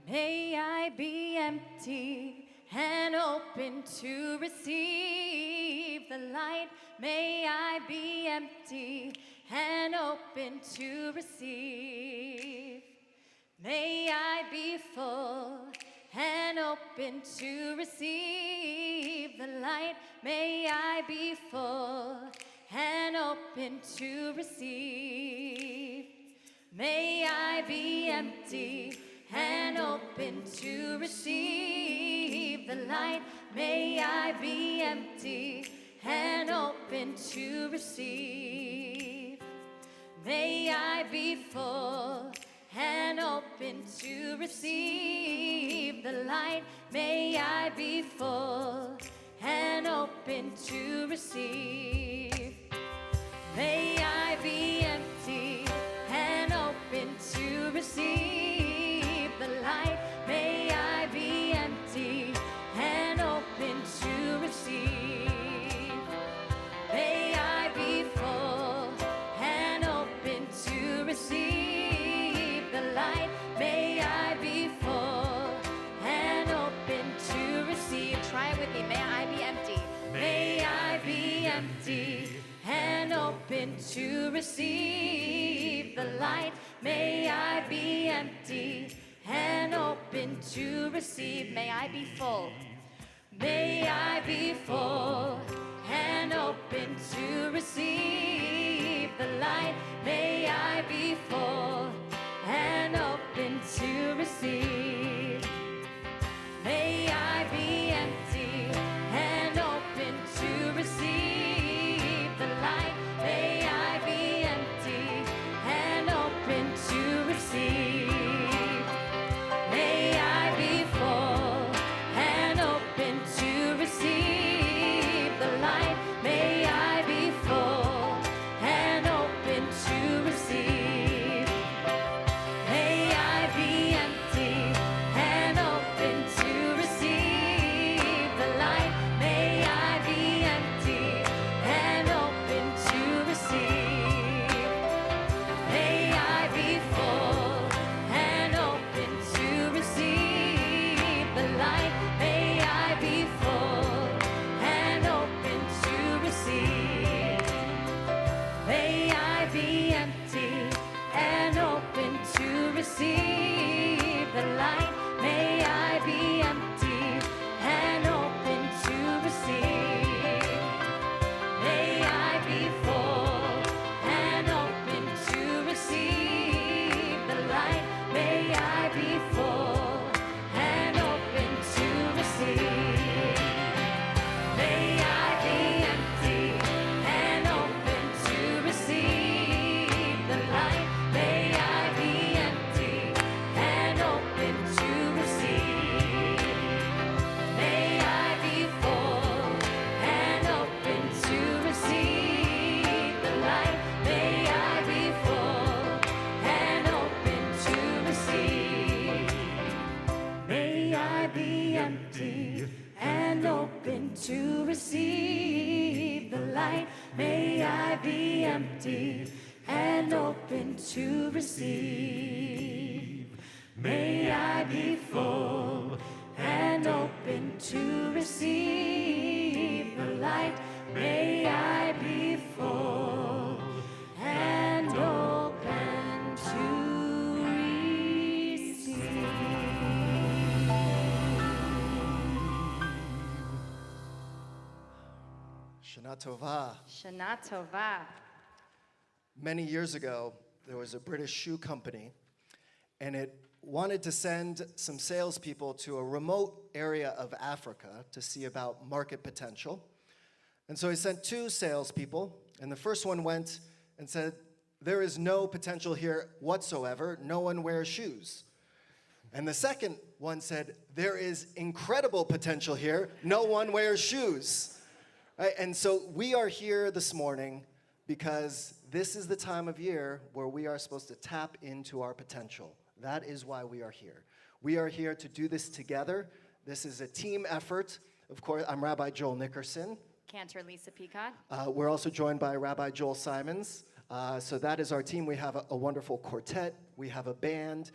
may I be empty and open to receive the light. May I be empty and open to receive. May I be full and open to receive the light. May I be full and open to receive. May I be empty and open to receive the light. May I be empty and open to receive. May I be full and open to receive the light. May I be full and open to receive. May I be empty and open to receive the light. May I be empty and open to receive. May I be full and open to receive the light. May I be full and open to receive. Try it with me. May I be empty. May I be empty and open to receive the light. May I be empty and open to receive. May I be full. May I be full and open to receive the light. May I be full and open to receive. May I be empty and open to receive the light. May I be empty and open to receive. May I be full and open to receive the light. May I be full and open to receive. May I be empty and open to receive the light. May I be empty and open to receive. May I be full and open to receive the light. May I be full and open to receive. May I be empty and open to receive the light. May I be empty and open to receive. May I be full and open to receive the light. May I be full and open to receive. May I be empty and open to receive the light. May I be empty and open to receive. May I be full and open to receive the light. May I be full and open to receive. May I be empty and open to receive the light. May I be empty and open to receive. May I be full and open to receive the light. May I be full and open to receive. Shanah Tovah. Shanah Tovah. Many years ago, there was a British shoe company, and it wanted to send some salespeople to a remote area of Africa to see about market potential. And so he sent 2 salespeople, and the first one went and said, "There is no potential here whatsoever. No one wears shoes." And the second one said, "There is incredible potential here. No one wears shoes." Right? And so we are here this morning because this is the time of year where we are supposed to tap into our potential. That is why we are here. We are here to do this together. This is a team effort. Of course, I'm Rabbi Joel Nickerson. Cantor Lisa Peacock. We're also joined by Rabbi Joel Simons. So that is our team. We have a wonderful quartet. We have a band.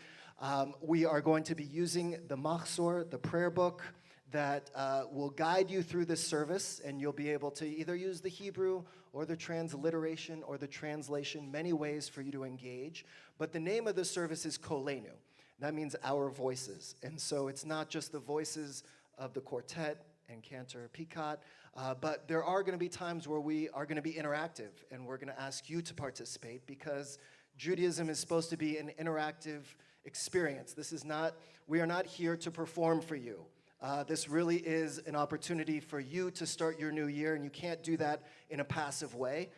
We are going to be using the Machzor, the prayer book, that will guide you through this service, and you'll be able to either use the Hebrew or the transliteration or the translation, many ways for you to engage. But the name of the service is Koleinu. That means our voices. And so it's not just the voices of the quartet and Cantor Picot, but there are going to be times where we are going to be interactive, and we're going to ask you to participate, because Judaism is supposed to be an interactive experience. We are not here to perform for you. This really is an opportunity for you to start your new year, and you can't do that in a passive way.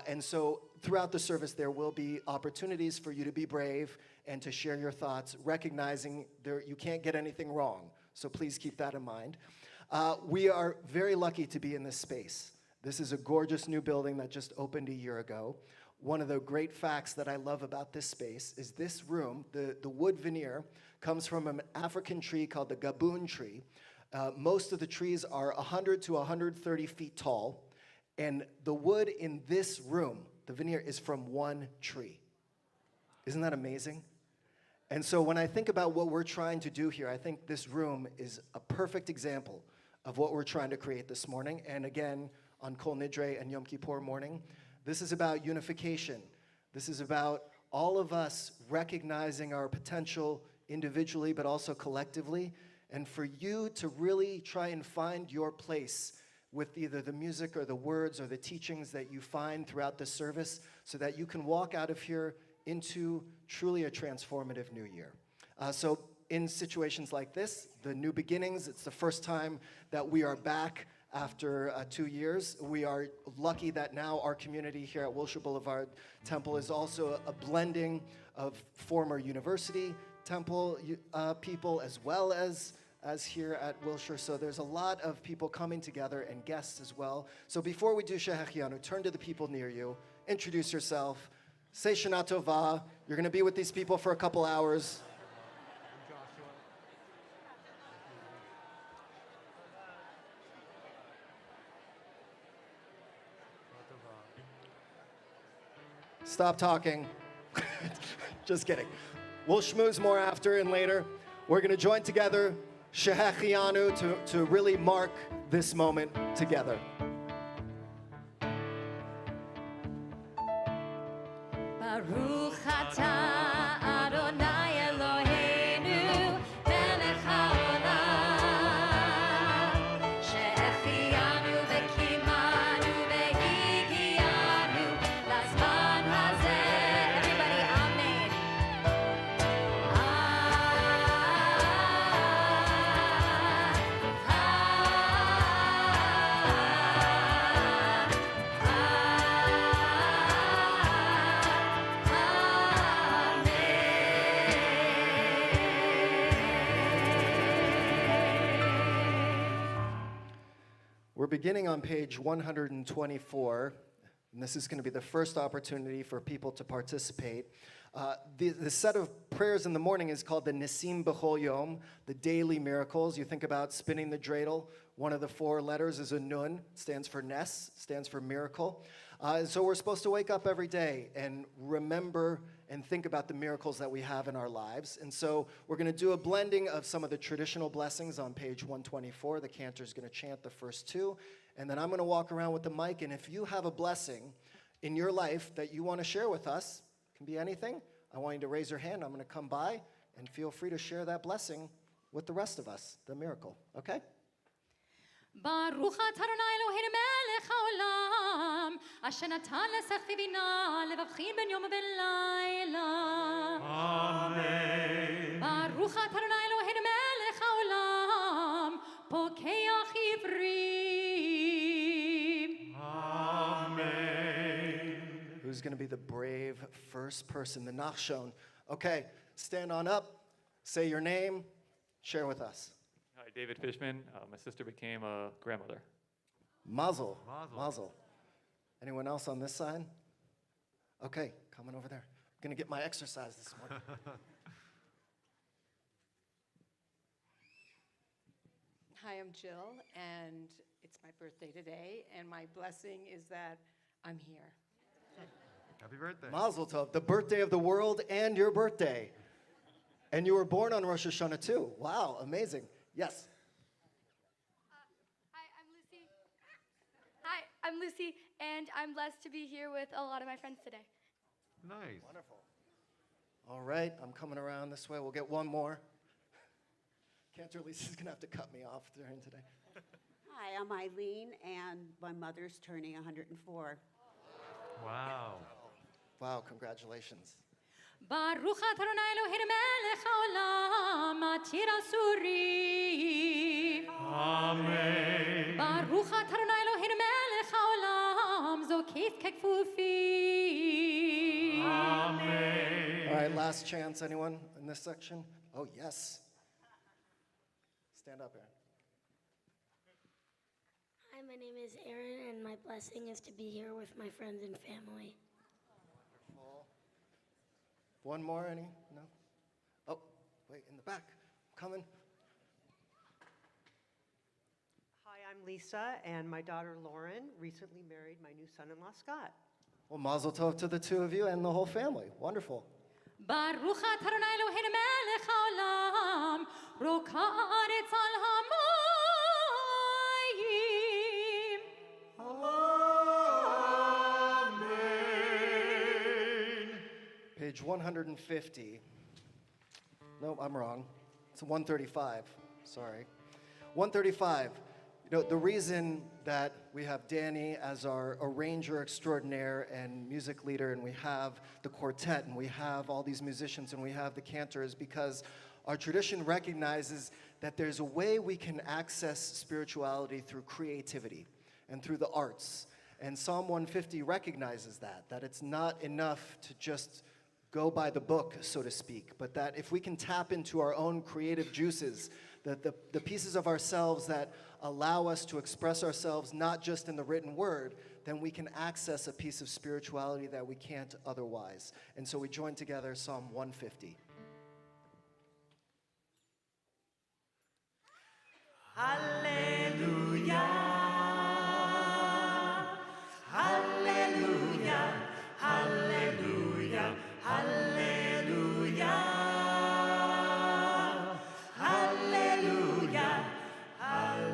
And so throughout the service, there will be opportunities for you to be brave and to share your thoughts, recognizing you can't get anything wrong. So please keep that in mind. We are very lucky to be in this space. This is a gorgeous new building that just opened a year ago. One of the great facts that I love about this space is this room, the wood veneer, comes from an African tree called the gaboon tree. Most of the trees are 100 to 130 feet tall, and the wood in this room, the veneer, is from one tree. Isn't that amazing? And so when I think about what we're trying to do here, I think this room is a perfect example of what we're trying to create this morning. And again, on Kol Nidre and Yom Kippur morning, this is about unification. This is about all of us recognizing our potential individually, but also collectively, and for you to really try and find your place with either the music or the words or the teachings that you find throughout the service, so that you can walk out of here into truly a transformative new year. So in situations like this, the new beginnings, it's the first time that we are back after 2 years. We are lucky that now our community here at Wilshire Boulevard Temple is also a blending of former university temple people as well as here at Wilshire. So there's a lot of people coming together and guests as well. So before we do Shehechianu, turn to the people near you, introduce yourself, say Shanah Tovah. You're going to be with these people for a couple hours. Stop talking. Just kidding. We'll schmooze more after and later. We're going to join together Shehechianu to really mark this moment together. Baruch atah Adonai Eloheinu melech haolam shehechianu v'kimanu v'higianu lazman hazeh. Everybody, amen. We're beginning on page 124, and this is going to be the first opportunity for people to participate. The set of prayers in the morning is called the Nisim B'chol Yom, the daily miracles. You think about spinning the dreidel. One of the 4 letters is a nun, stands for Nes, stands for miracle. And so we're supposed to wake up every day and remember and think about the miracles that we have in our lives. And so we're going to do a blending of some of the traditional blessings on page 124. The cantor is going to chant the first 2. And then I'm going to walk around with the mic. And if you have a blessing in your life that you want to share with us, it can be anything, I want you to raise your hand. I'm going to come by, and feel free to share that blessing with the rest of us, the miracle. Okay? Baruch atah Adonai Eloheinu melech haolam asher natan lesechvi bina levavchin ben yom v'layla. Amen. Baruch atah Adonai Eloheinu melech haolam pokeach ivrim. Amen. Who's going to be the brave first person, the Nachshon? Okay, stand on up, say your name, share with us. Hi, David Fishman. My sister became a grandmother. Mazel. Mazel. Mazel. Anyone else on this side? Okay, coming over there. I'm going to get my exercise this morning. Hi, I'm Jill, and it's my birthday today, and my blessing is that I'm here. Happy birthday. Mazel tov, the birthday of the world and your birthday. And you were born on Rosh Hashanah too. Wow, amazing. Yes. Hi, I'm Lucy, and I'm blessed to be here with a lot of my friends today. Nice. Wonderful. All right, I'm coming around this way. We'll get one more. Cantor Lisa's going to have to cut me off during today. Hi, I'm Eileen, and my mother's turning 104. Wow. Wow, congratulations. Baruch atah Adonai Eloheinu melech haolam, matir asurim. Amen. Baruch atah Adonai Eloheinu melech haolam, zokis kekfufim. Amen. All right, last chance. Anyone in this section? Oh, yes. Stand up, Aaron. Hi, my name is Aaron, and my blessing is to be here with my friends and family. One more, any? No? Oh, wait, in the back. Coming. Hi, I'm Lisa, and my daughter Lauren recently married my new son-in-law Scott. Well, mazel tov to the two of you and the whole family. Wonderful. Baruch atah Adonai Eloheinu melech haolam, roka haaretz al hamayim. Page 150. No, I'm wrong. It's 135. Sorry. 135. You know, the reason that we have Danny as our arranger extraordinaire and music leader, and we have the quartet, and we have all these musicians, and we have the cantor, is because our tradition recognizes that there's a way we can access spirituality through creativity and through the arts. And Psalm 150 recognizes that it's not enough to just go by the book, so to speak, but that if we can tap into our own creative juices, the pieces of ourselves that allow us to express ourselves not just in the written word, then we can access a piece of spirituality that we can't otherwise. And so we join together Psalm 150. Hallelujah, hallelujah, hallelujah, hallelujah, hallelujah, hallelujah.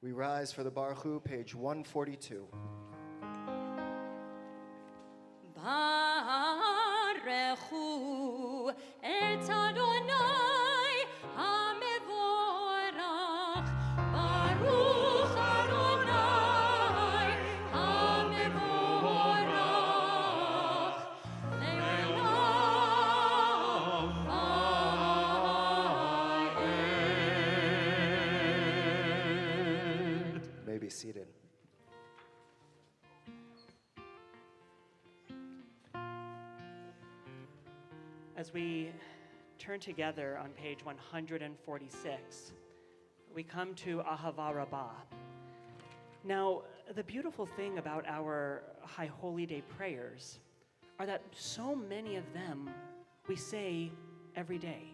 We rise for the Baruch Hu, page 142. Baruchu et Adonai hamevorach. Baruch Adonai hamevorach. Le'olam va'ed. As we turn together on page 146, we come to Ahava Rabbah. Now, the beautiful thing about our High Holy Day prayers are that so many of them we say every day.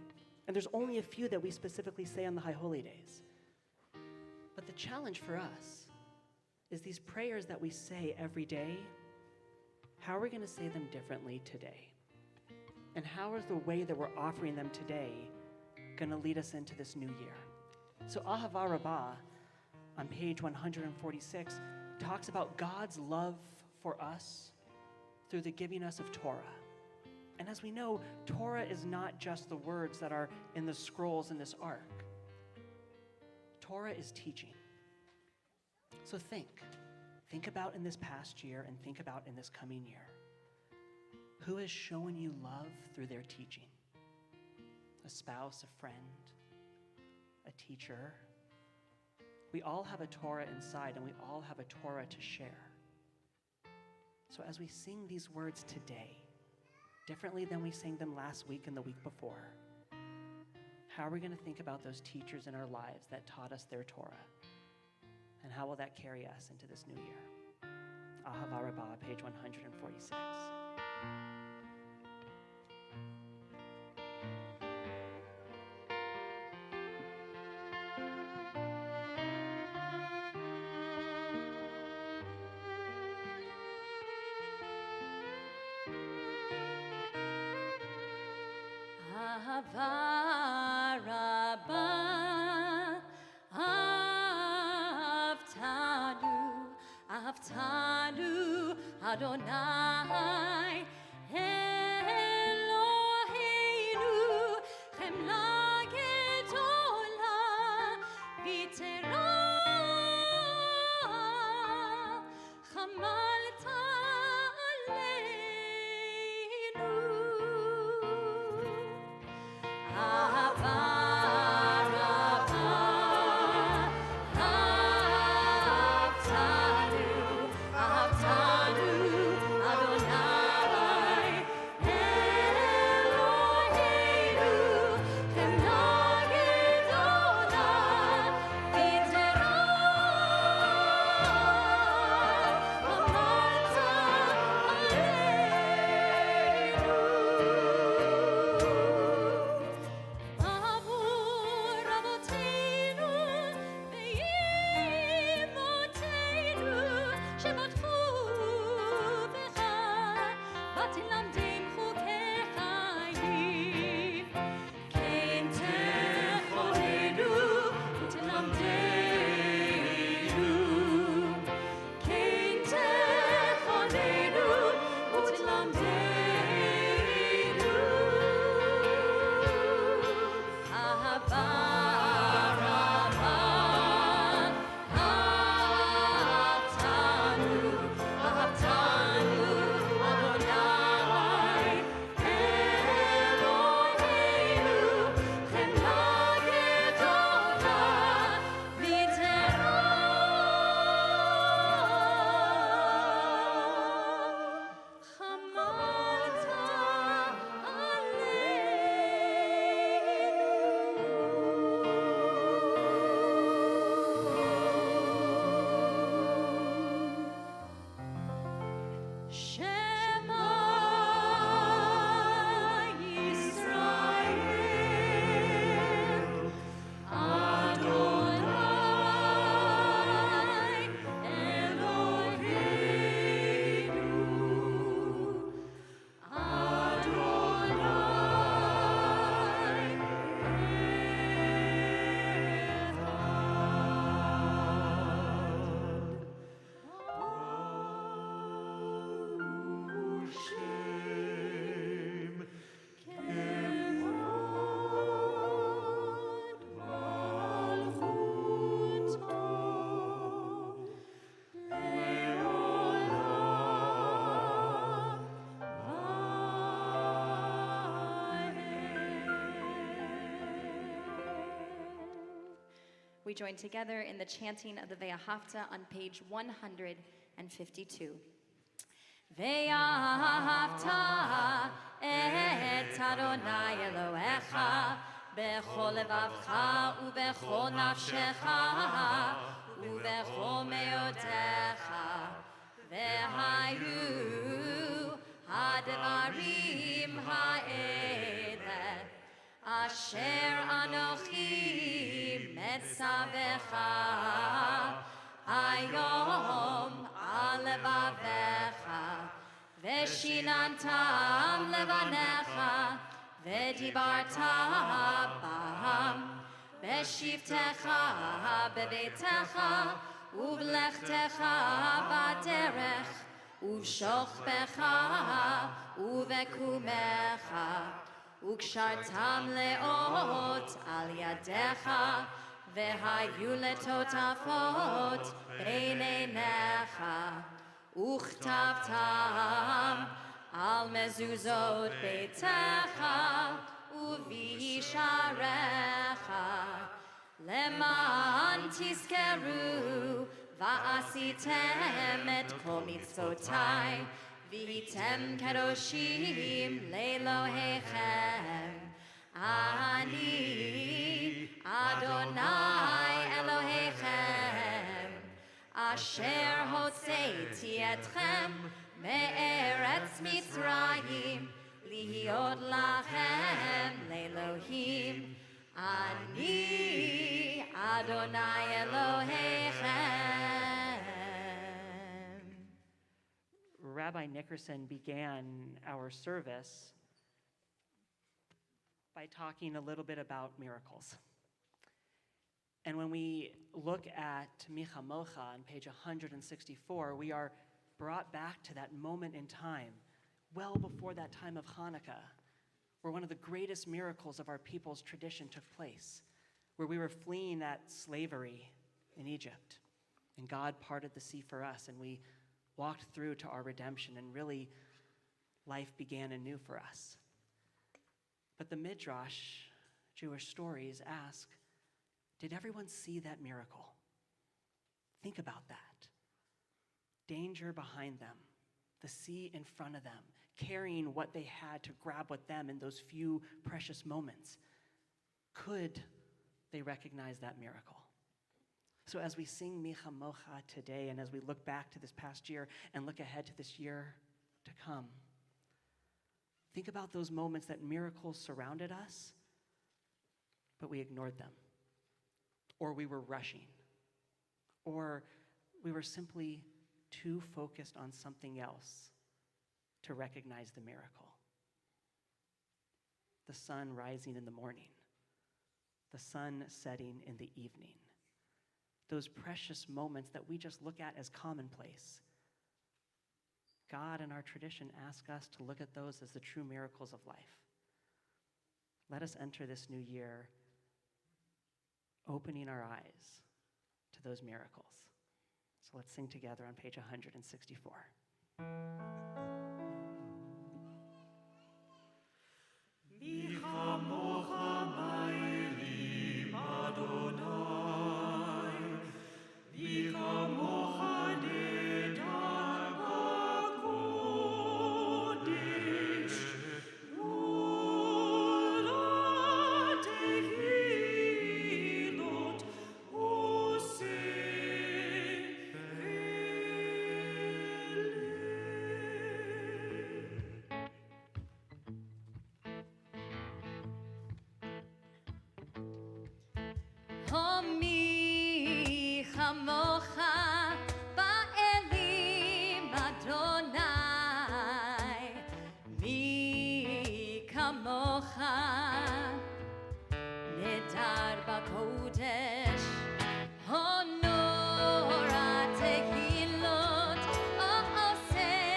And there's only a few that we specifically say on the High Holy Days. But the challenge for us is these prayers that we say every day, how are we going to say them differently today? And how is the way that we're offering them today going to lead us into this new year? So Ahava Rabbah on page 146 talks about God's love for us through the giving us of Torah. And as we know, Torah is not just the words that are in the scrolls in this ark. Torah is teaching. So think about in this past year and think about in this coming year. Who has shown you love through their teaching? A spouse, a friend, a teacher. We all have a Torah inside, and we all have a Torah to share. So as we sing these words today, differently than we sang them last week and the week before, how are we going to think about those teachers in our lives that taught us their Torah? And how will that carry us into this new year? Ahava Rabbah, page 146. Ahava Rabbah, Ahavtanu, Adonai, Eloheinu, Chemla Gedola, Vitera, Chamalta Aleinu. Ahava Rabbah, Ahavtanu, Adonai, Eloheinu, Chemla Gedola, Vitera, Chamalta Aleinu. Avur Avotenu ve'imotenu shebatchu b'cha v'tilamdim chukei chayim kein techonenu v'tilamdenu kein techonenu v'tilamdenu. Ahava Rabbah, Ahavtanu, Adonai, Eloheinu, Chemla Gedola, Vitera, Chamalta Shema Yisrael, Adonai Eloheinu, Adonai We join together in the chanting of the Ve'ahavta on page 152. ואהבת את אדוני אלוהיך בכל לבבך ובכל נפשך ובכל מאודך. והיו הדברים האלה אשר אנוכי מצווך היום על לבביך, ושיננתם לבניך, ודיברת בם, בשבתך בביתך, ובלכתך בדרך, ובשוכבך ובקומך, וקשרתם לאות על ידיך, והיו לטוטפות בין עיניך, וכתבתם על מזוזות ביתך ובישעריך, למען תזכרו ועשיתם את כל מצוותיי, והייתם קדושים לאלוהיכם. אני אדוני אלוהיכם, אשר הוצאתי אתכם מארץ מצרים, להיות לכם לאלוהים. אני אדוני אלוהיכם. Rabbi Nickerson began our service by talking a little bit about miracles. And when we look at Micha Mocha on page 164, we are brought back to that moment in time, well before that time of Hanukkah, where one of the greatest miracles of our people's tradition took place, where we were fleeing that slavery in Egypt, and God parted the sea for us, and we walked through to our redemption, and really life began anew for us. But the Midrash, Jewish stories, ask, did everyone see that miracle? Think about that. Danger behind them, the sea in front of them, carrying what they had to grab with them in those few precious moments. Could they recognize that miracle? So as we sing Micha Mocha today, and as we look back to this past year and look ahead to this year to come, think about those moments that miracles surrounded us, but we ignored them, or we were rushing, or we were simply too focused on something else to recognize the miracle. The sun rising in the morning, the sun setting in the evening, those precious moments that we just look at as commonplace. God and our tradition ask us to look at those as the true miracles of life. Let us enter this new year opening our eyes to those miracles. So let's sing together on page 164. Micha Mocha Ma'elim Adonai, Micha Mocha Nedar BaKodesh, Ula Tehilot Micha Mocha Ba'elim Adonai, Micha Mocha Nedar BaKodesh, Honora Tehilot Osefele,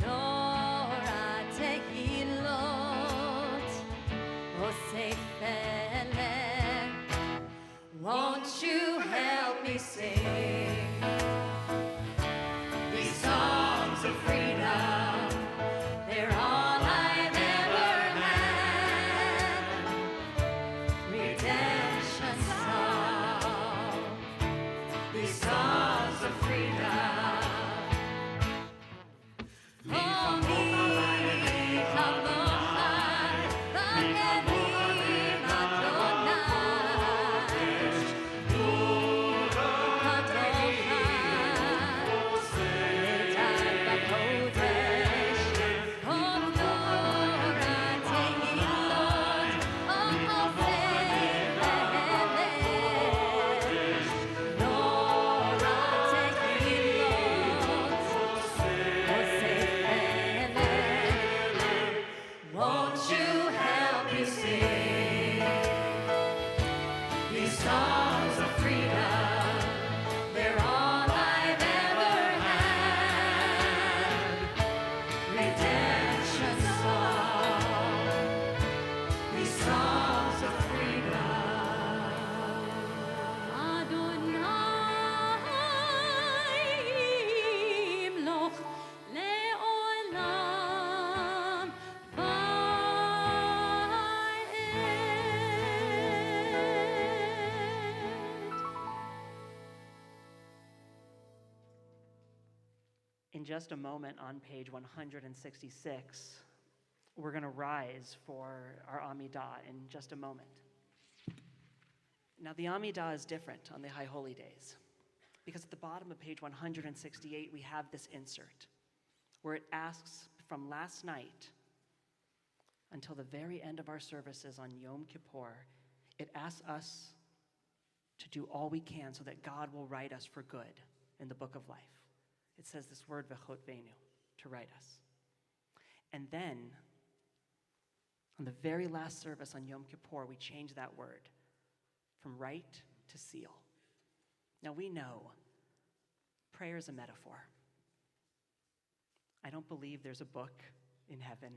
Nora Tehilot Osefele. Won't you help me sing these songs of freedom? They're In just a moment on page 166, we're going to rise for our Amida in just a moment. Now, the Amida is different on the High Holy Days because at the bottom of page 168, we have this insert where it asks from last night until the very end of our services on Yom Kippur, it asks us to do all we can so that God will write us for good in the book of life. It says this word, v'chotvenu, to write us. And then, on the very last service on Yom Kippur, we change that word from write to seal. Now we know prayer is a metaphor. I don't believe there's a book in heaven,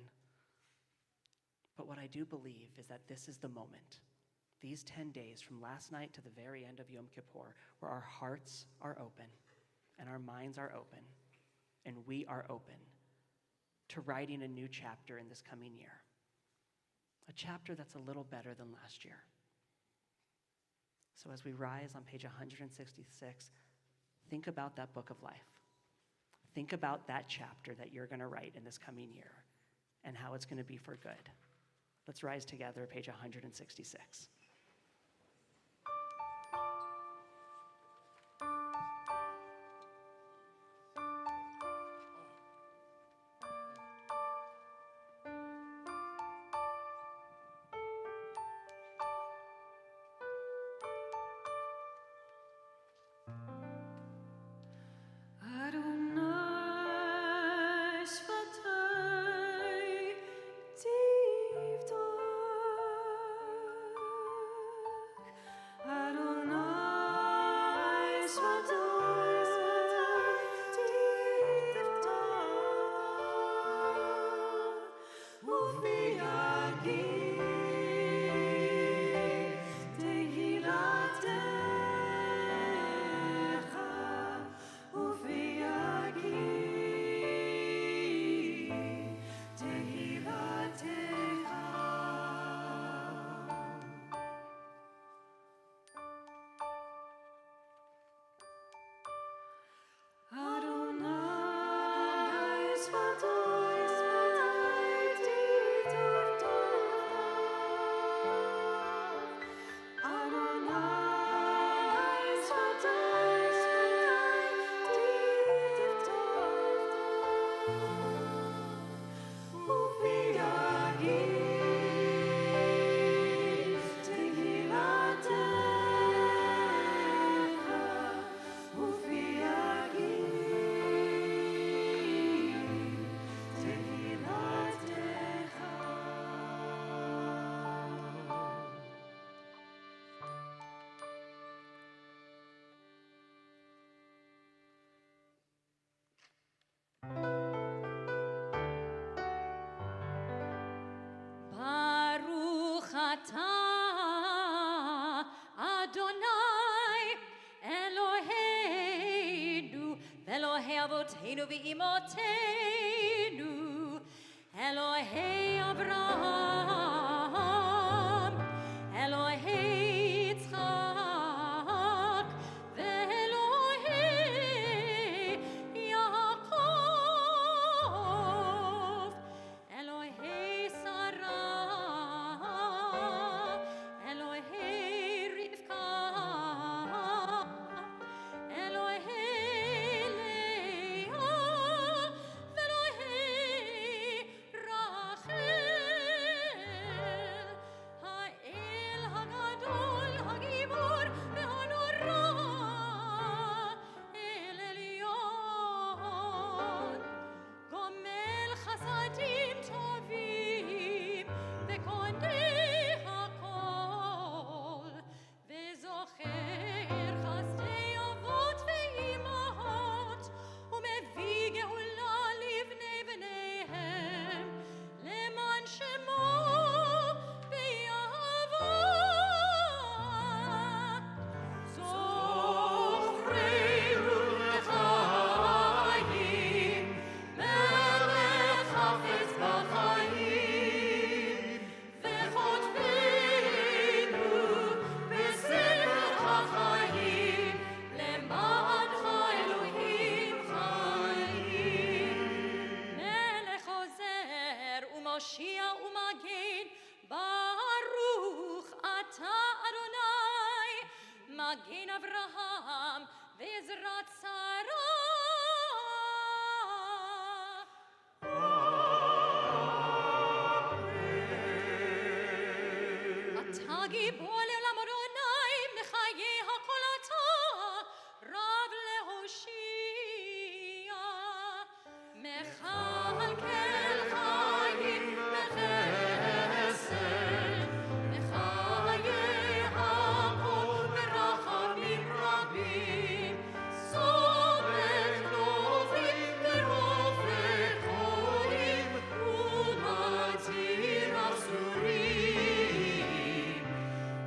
but what I do believe is that this is the moment, these 10 days from last night to the very end of Yom Kippur, where our hearts are open and our minds are open and we are open to writing a new chapter in this coming year. A chapter that's a little better than last year. So as we rise on page 166, think about that book of life. Think about that chapter that you're going to write in this coming year and how it's going to be for good. Let's rise together, page 166. Avotenu v'imotenu, Elohei Avraham, Elohei Yitzchak, v'Elohei Yaakov, Elohei Sarah, Elohei Rivka, Elohei Leah, v'Elohei Rachel. גזרת שרה. אתה גיבור לעולם אדוני, מחיי הכל אתה, רב להושיע. מכלכל חיים בחסד, מחיי הכל ברחמים רבים, סומך נופלים ורופא חולים, ומתיר אסורים,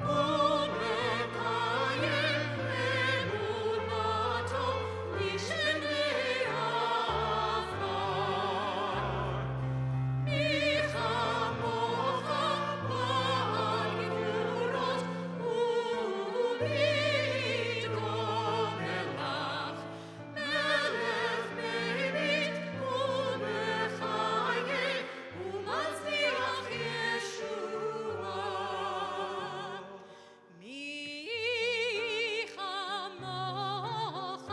ומקיים אמונתו לשני עפר. מי כמוך בעל גבורות ומתגומר לך, מלך מביט ומחיה ומצליח ישועה. מי כמוך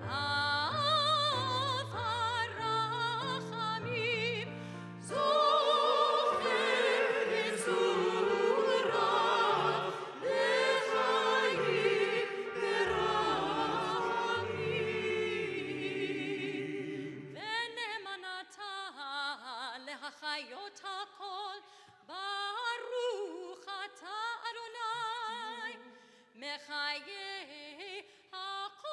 אף הרחמים, זוכר יצוריו לחיים ברחמים. ונאמנתה להחיות הכל, ברוך אתה אדוני, מחיי הכל.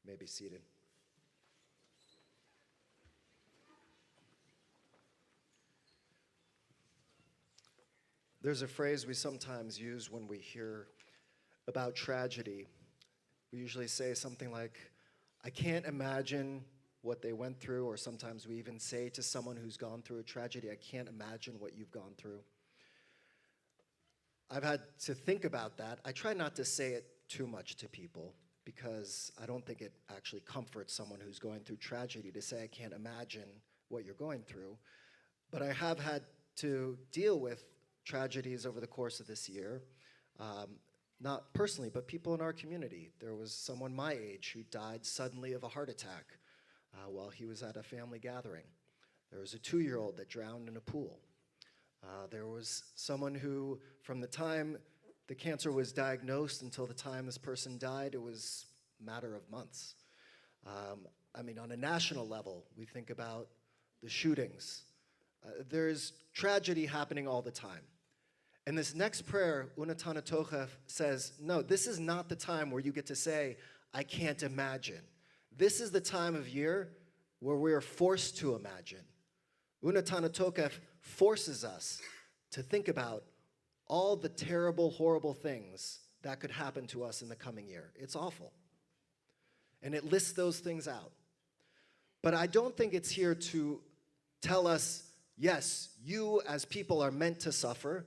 May be seated. There's a phrase we sometimes use when we hear about tragedy. We usually say something like, I can't imagine what they went through, or sometimes we even say to someone who's gone through a tragedy, I can't imagine what you've gone through. I've had to think about that. I try not to say it too much to people because I don't think it actually comforts someone who's going through tragedy to say, I can't imagine what you're going through. But I have had to deal with tragedies over the course of this year, not personally, but people in our community. There was someone my age who died suddenly of a heart attack while he was at a family gathering. There was a 2-year-old that drowned in a pool. There was someone who, from the time the cancer was diagnosed until the time this person died, it was a matter of months. I mean, on a national level, we think about the shootings. There's tragedy happening all the time. And this next prayer, Unatana Tokef, says, no, this is not the time where you get to say, I can't imagine. This is the time of year where we are forced to imagine. Unatana Tokef forces us to think about all the terrible, horrible things that could happen to us in the coming year. It's awful. And it lists those things out. But I don't think it's here to tell us, yes, you as people are meant to suffer.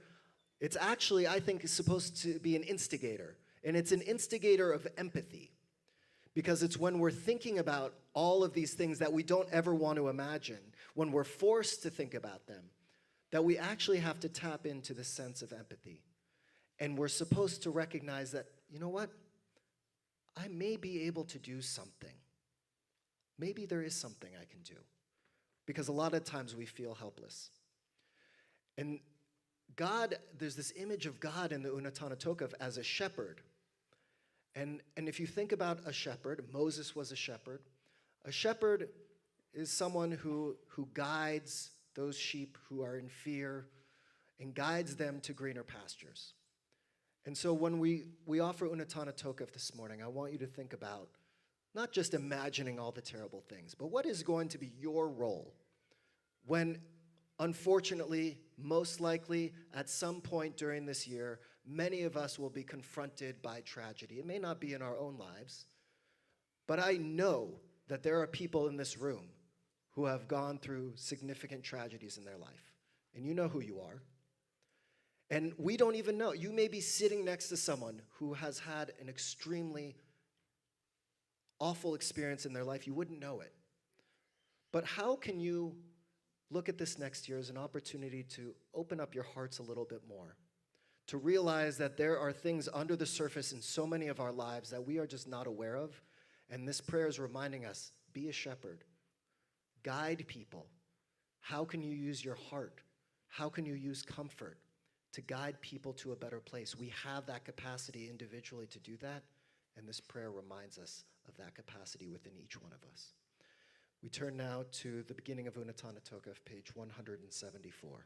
It's actually, I think, is supposed to be an instigator. And it's an instigator of empathy. Because it's when we're thinking about all of these things that we don't ever want to imagine, when we're forced to think about them, that we actually have to tap into the sense of empathy. And we're supposed to recognize that, you know what? I may be able to do something. Maybe there is something I can do. Because a lot of times we feel helpless. And God, there's this image of God in the Unatana Tokef as a shepherd. And if you think about a shepherd, Moses was a shepherd. A shepherd is someone who guides those sheep who are in fear and guides them to greener pastures. And so when we offer Unatana Tokef this morning, I want you to think about not just imagining all the terrible things, but what is going to be your role when, unfortunately, most likely, at some point during this year, many of us will be confronted by tragedy. It may not be in our own lives, but I know that there are people in this room who have gone through significant tragedies in their life. And you know who you are. And we don't even know. You may be sitting next to someone who has had an extremely awful experience in their life, you wouldn't know it. But how can you look at this next year as an opportunity to open up your hearts a little bit more, to realize that there are things under the surface in so many of our lives that we are just not aware of, and this prayer is reminding us, be a shepherd, guide people. How can you use your heart? How can you use comfort to guide people to a better place? We have that capacity individually to do that, and this prayer reminds us of that capacity within each one of us. We turn now to the beginning of Unatana Tokef, page 174.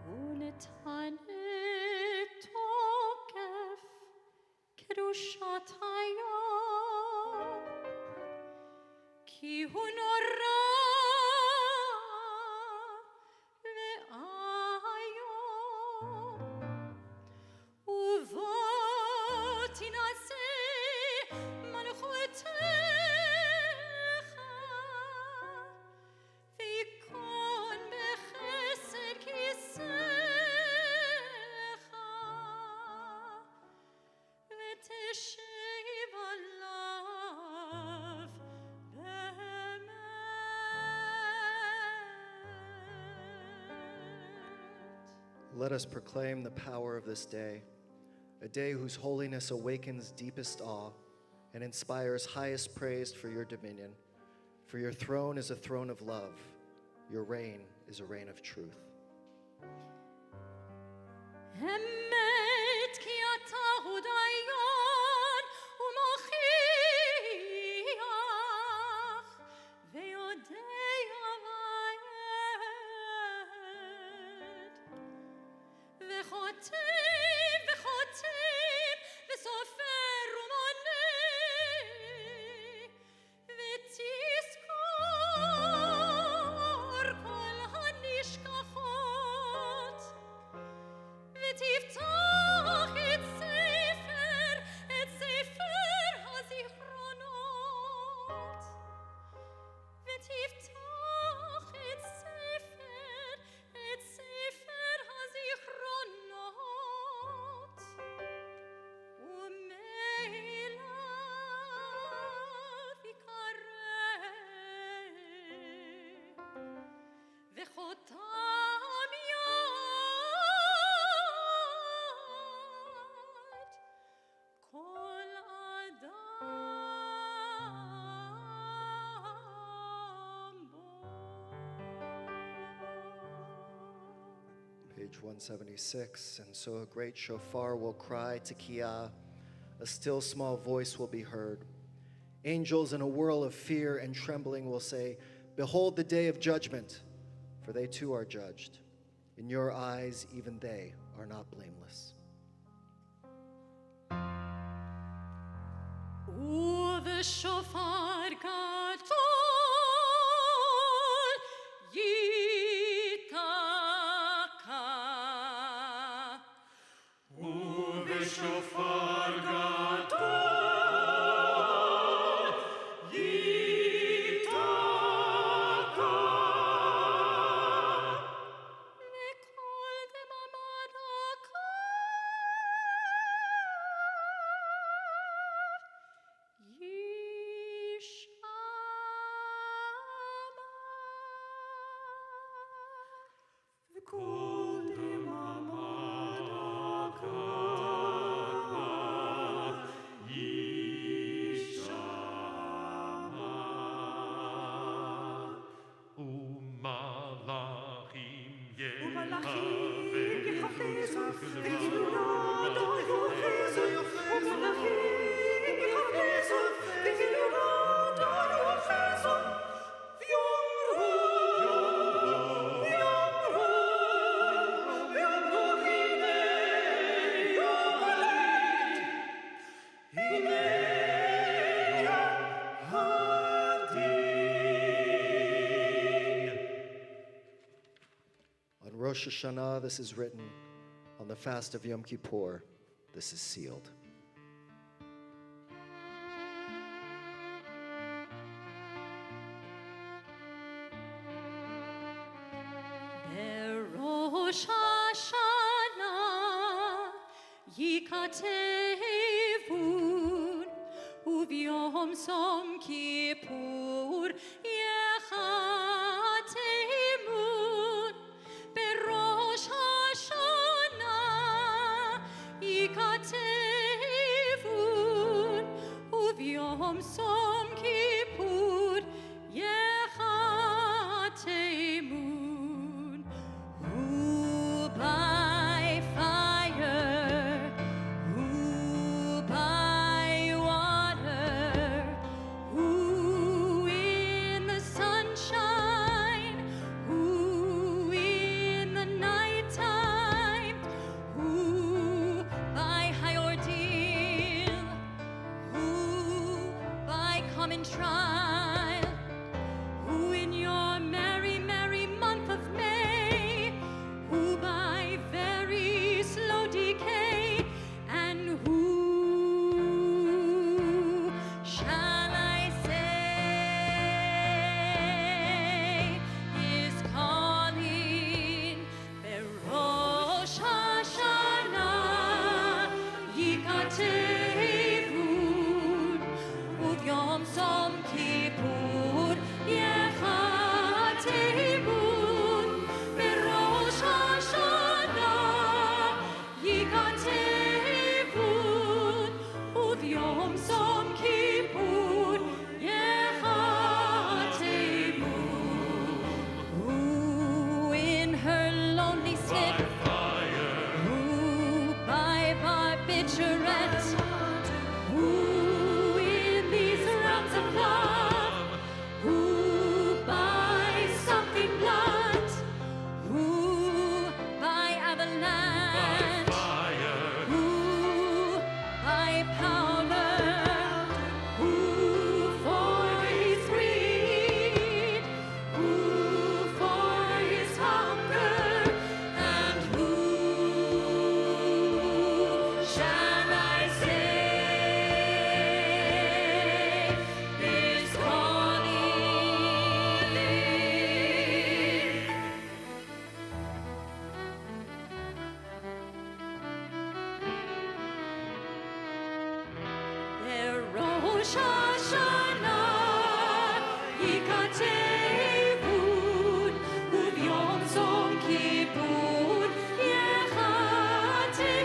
Unatana Tokef, Kedushat Hayom, Ki hu nora ve'ayom, uvo tinaseh malchutecha, ve'yikon bechesed kisecha, ve'teshev alav be'emet. Let us proclaim the power of this day, a day whose holiness awakens deepest awe and inspires highest praise for your dominion. For your throne is a throne of love, your reign is a reign of truth. Emet ki ata hu dayan u'mochiach ve'yodei avayed ve'chotem ve'sofer u'moneh ve'tizkor kol hanishkachot ותפתח את ספר הזיכרונות ותפתח את ספר הזיכרונות ומאליו יקרא וחותם כל אדם בו. Page 176, and so a great shofar will cry Tekiah, a still small voice will be heard. Angels in a whirl of fear and trembling will say, behold the day of judgment, for they too are judged. In your eyes, even they are not blameless. ובשופר גדול ייתקע. ובשופר גדול ייתקע. וכל דממה דקה On Rosh Hashanah, this is written. On the fast of Yom Kippur, this is sealed. Rosh Hashanah yikatevun uvyom som kippur yechatemun berosh Hashanah yikatevun uvyom som kippur yechatemun. Who by fire, who by water, who in the sunshine, who in the nighttime, who by high ordeal, who by common trial, who in your merry, merry month of May, who by very slow decay, and who shall I say is calling Berosh Hashanah yikatevun uvyom som kippur yechatemun berosh Hashanah yikatevun uvyom som kippur yechatemun. Who in her lonely slip, who by barbiturate, who in these realms of love, who by something blunt, who by avalanche, who by powder, who for his greed, who for his hunger, and who shall I say is calling Rosh Hashanah yikatevun uvyom som kippur yechatemun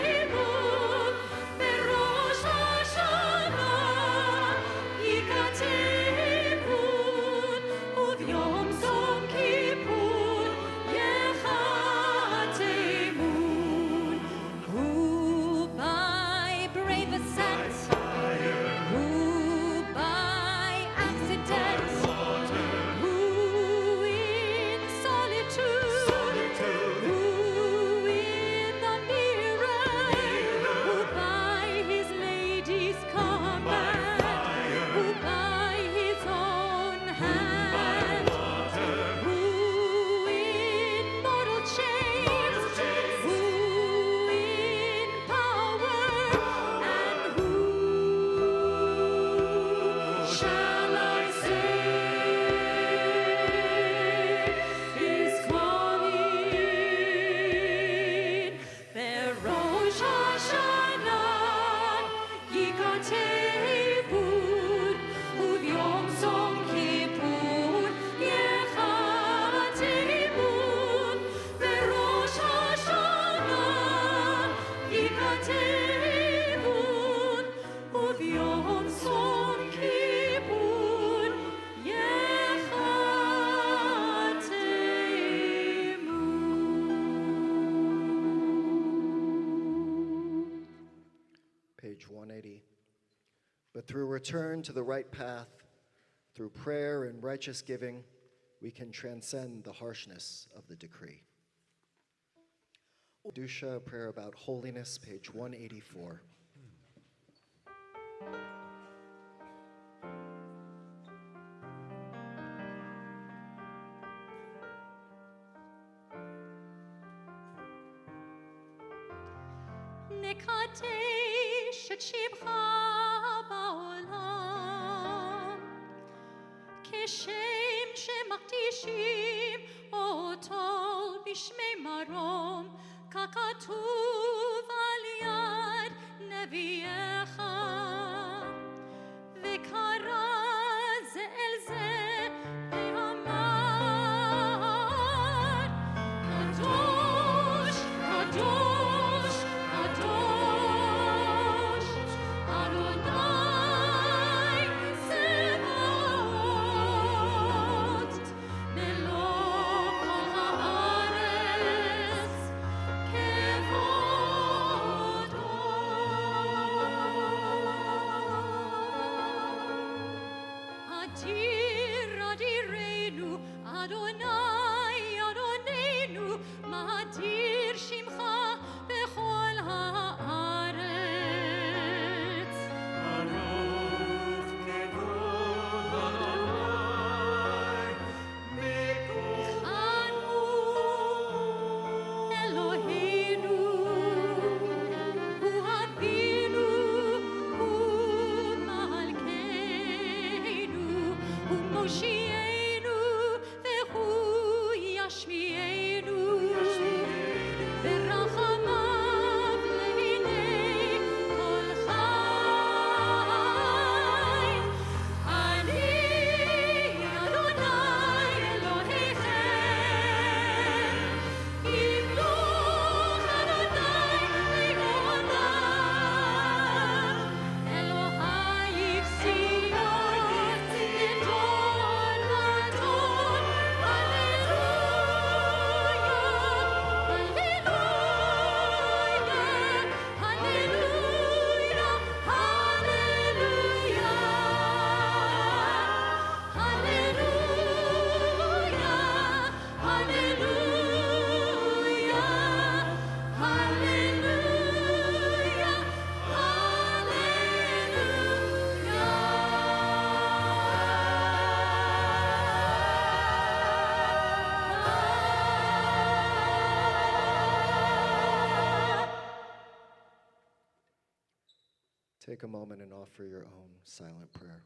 berosh Hashanah yikatevun uvyom som kippur yechatemun. Who by brave ascent, who by accident, who in solitude, who in the mirror, who by his lady's command, who by his own hand, who in mortal chains, who in power, and who shall I say is calling Berosh Hashanah yikatevun uvyom som kippur yechatemun berosh Hashanah yikatevun uvyom som kippur yechatemun. Page 180. But through return to the right path, through prayer and righteous giving, we can transcend the harshness of the decree. Dusha, a prayer about holiness, page 184. נקדש את שמך בעולם, כשם שמקדישים אותו בשמי מרום, ככתוב על יד נביאך, וקרא זה אל זה ואמר, קדוש, קדוש, קדוש, אדוני צבאות, מלוא כל הארץ כבודו. אדיר אדירנו, אדוני אדוננו, מאדיר שמך בכל הארץ. ברוך כבוד אדוני מכל אנו אלוהינו, הוא אבינו, הוא מלכנו, הוא מושיענו והוא ישמיענו, ברחמיו לעיני כל חי. אני אדוני אלוהיכם, ימלוך אדוני לעולם, אלוהייך ציון לדור ודור. Take a moment and offer your own silent prayer.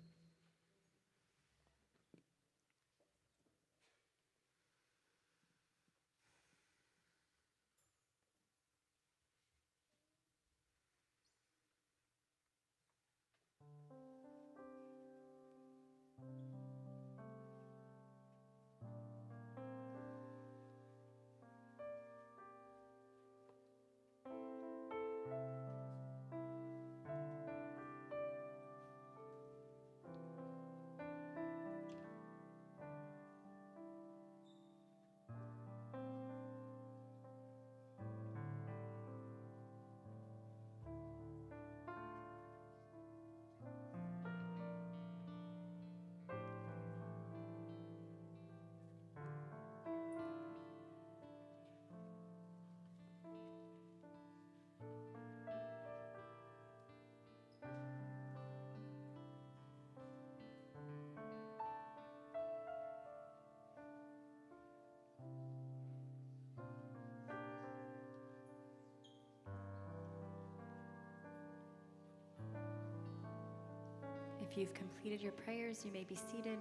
If you've completed your prayers, you may be seated.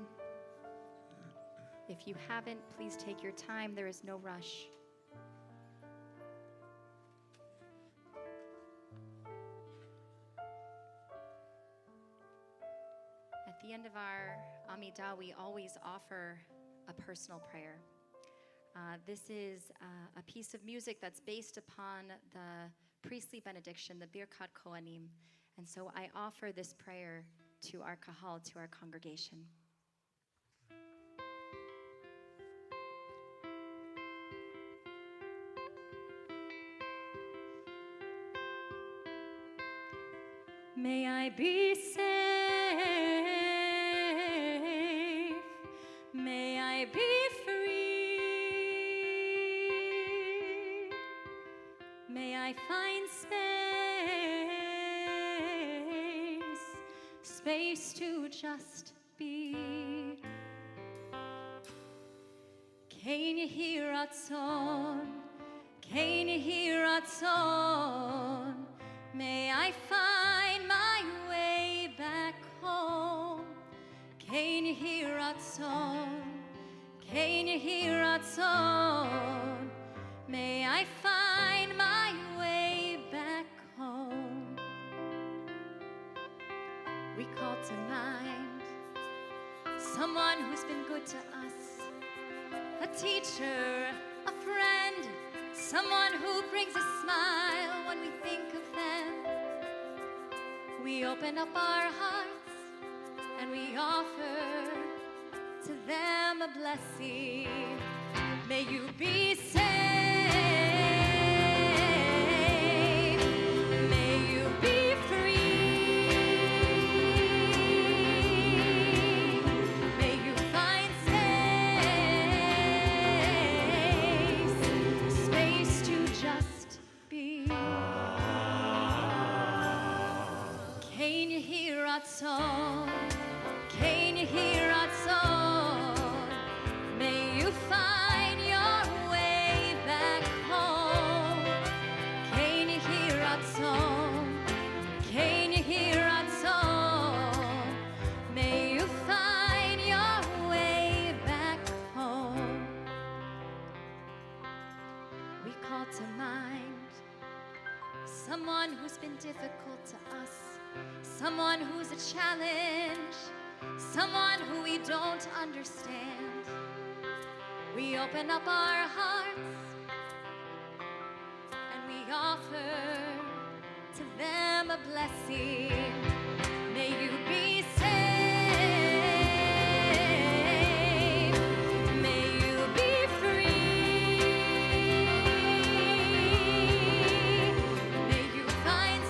If you haven't, please take your time. There is no rush. At the end of our Amida, we always offer a personal prayer. This is a piece of music that's based upon the priestly benediction, the Birkat Kohanim. And so I offer this prayer to our kahal, to our congregation. May I be safe, may I be free, may I find space space to just be. Kein yehi ratzon, kein yehi ratzon, may I find my way back home. Kein yehi ratzon, kein yehi ratzon, may I find my way back home. We call to mind someone who's been good to us, a teacher, a friend, someone who brings a smile when we think of them. We open up our hearts and we offer to them a blessing. May you be saved. May you be free. May you find space to just be. Kein yehi ratzon, kein yehi ratzon, may you find your way back home. Kein yehi ratzon, kein yehi ratzon, may you find your way back home. We call to mind someone who's been difficult to us, someone who's a challenge, someone who we don't understand. We open up our hearts and we offer to them a blessing. May you be saved. May you be free. May you find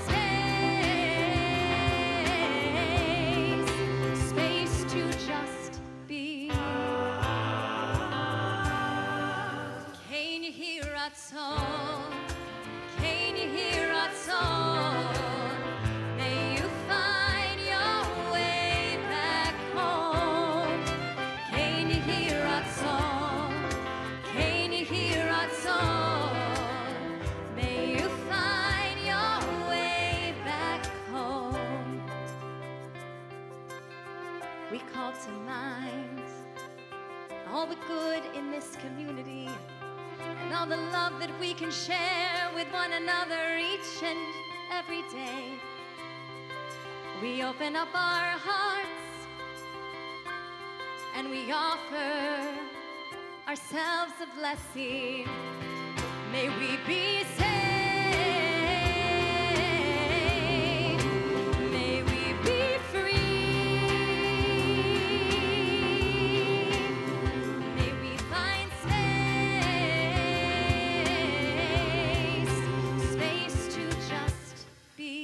space to just be. Kein yehi ratzon, kein yehi ratzon, may you find your way back home. Kein yehi ratzon, kein yehi ratzon, may you find your way back home. We call to mind all the good in this community and all the love that we can share with one another each and every day. We open up our hearts and we offer ourselves a blessing. May we be saved. May we be free. May we find space to just be.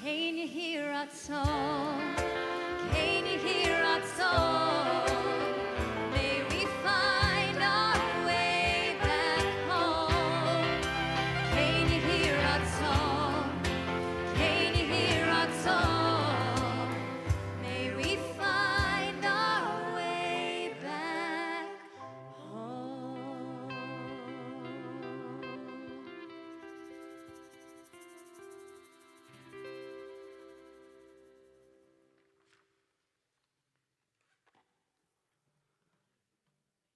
Kein yehi ratzon, kein yehi ratzon, may we find our way back home. Kein yehi ratzon, kein yehi ratzon, may we find our way back home.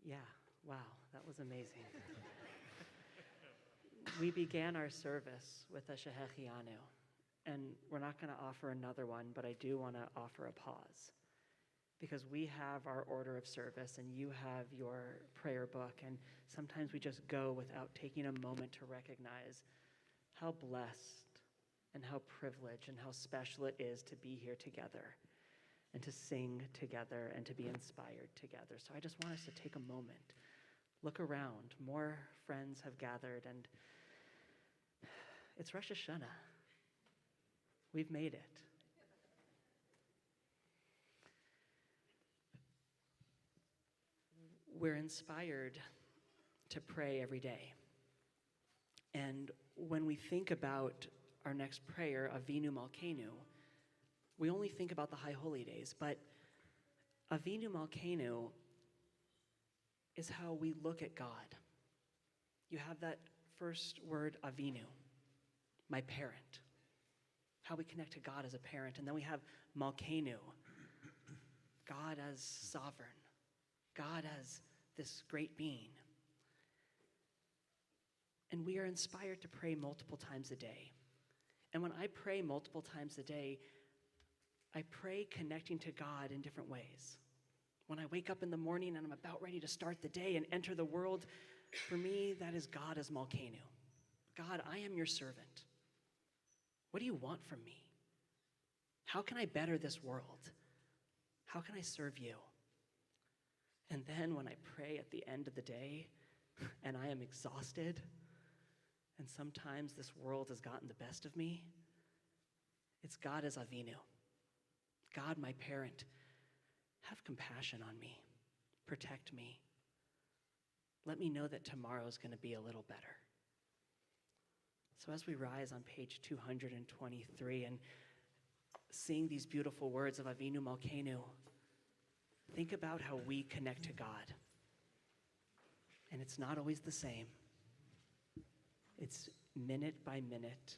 Yeah, wow, that was amazing. We began our service with a Shehechianu, and we're not going to offer another one, but I do want to offer a pause, because we have our order of service and you have your prayer book, and sometimes we just go without taking a moment to recognize how blessed and how privileged and how special it is to be here together and to sing together and to be inspired together. So I just want us to take a moment, look around. More friends have gathered, and it's Rosh Hashanah. We've made it. We're inspired to pray every day. And when we think about our next prayer, Avinu Malkeinu, we only think about the High Holy Days, but Avinu Malkeinu is how we look at God. You have that first word, Avinu, my parent, how we connect to God as a parent. And then we have Malkeinu, God as sovereign, God as this great being. And we are inspired to pray multiple times a day. And when I pray multiple times a day, I pray connecting to God in different ways. When I wake up in the morning and I'm about ready to start the day and enter the world, for me, that is God as Malkeinu. God, I am your servant. What do you want from me? How can I better this world? How can I serve you? And then when I pray at the end of the day and I am exhausted, and sometimes this world has gotten the best of me, it's God as Avinu. God, my parent, have compassion on me. Protect me. Let me know that tomorrow is going to be a little better. So as we rise on page 223 and sing these beautiful words of Avinu Malkeinu, think about how we connect to God. And it's not always the same. It's minute by minute,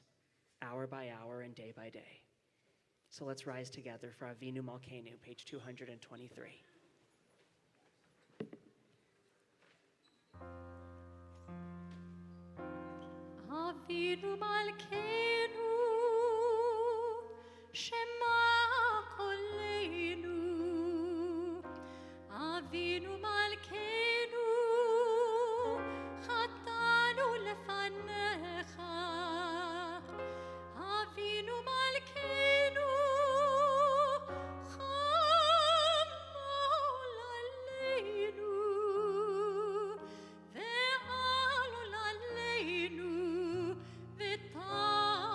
hour by hour, and day by day. So let's rise together for Avinu Malkeinu, page 223. Avinu Malkeinu, Shema Koleinu. Avinu Malkeinu, Chatanu lefanecha. Avinu Malkeinu, Chamol aleinu, ve'alol aleinu, ve'tal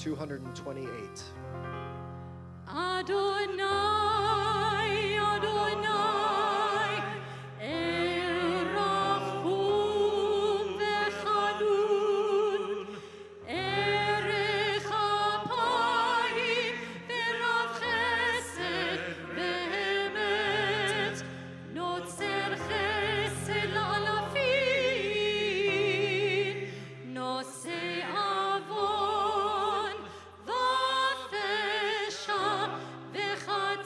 228. Adonai, Adonai, Erachum v'chanun, Erech apayim v'rav chesed v'emet, Notzer chesed la'alafim, Nosei avon v'fesha v'chat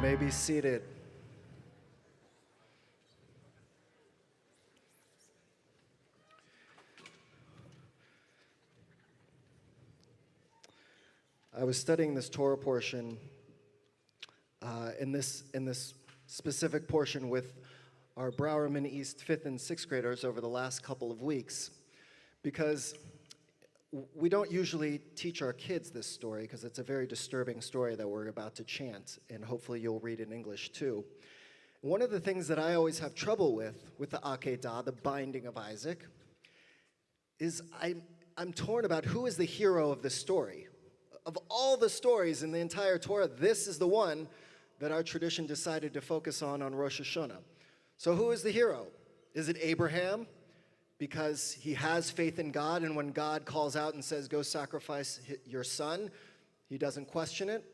may be seated. I was studying this Torah portion in this specific portion with our Browerman East 5th and 6th graders over the last couple of weeks, because we don't usually teach our kids this story because it's a very disturbing story that we're about to chant, and hopefully you'll read in English too. One of the things that I always have trouble with the Akedah, the binding of Isaac, is I'm torn about who is the hero of this story. Of all the stories in the entire Torah, this is the one that our tradition decided to focus on Rosh Hashanah. So who is the hero? Is it Abraham? Because he has faith in God, and when God calls out and says, go sacrifice your son, he doesn't question it.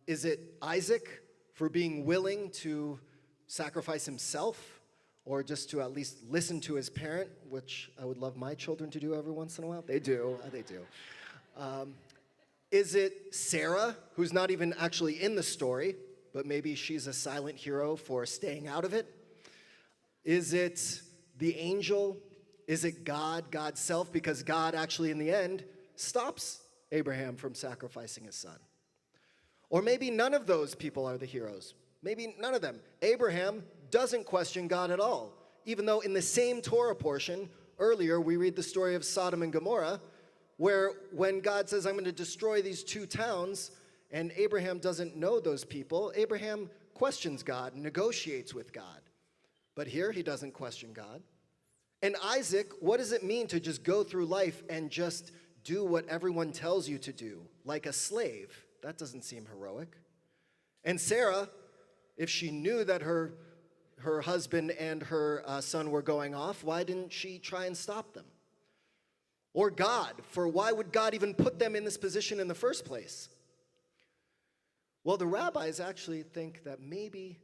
Is it Isaac for being willing to sacrifice himself, or just to at least listen to his parent, which I would love my children to do every once in a while? They do. Is it Sarah, who's not even actually in the story, but maybe she's a silent hero for staying out of it? Is it the angel? Is it God, God's self? Because God actually in the end stops Abraham from sacrificing his son. Or maybe none of those people are the heroes. Maybe none of them. Abraham doesn't question God at all, even though in the same Torah portion, earlier we read the story of Sodom and Gomorrah, where when God says, I'm going to destroy these two towns, and Abraham doesn't know those people, Abraham questions God, negotiates with God. But here he doesn't question God. And Isaac, what does it mean to just go through life and just do what everyone tells you to do, like a slave? That doesn't seem heroic. And Sarah, if she knew that her husband and her son were going off, why didn't she try and stop them? Or God, for why would God even put them in this position in the first place? Well, the rabbis actually think that maybe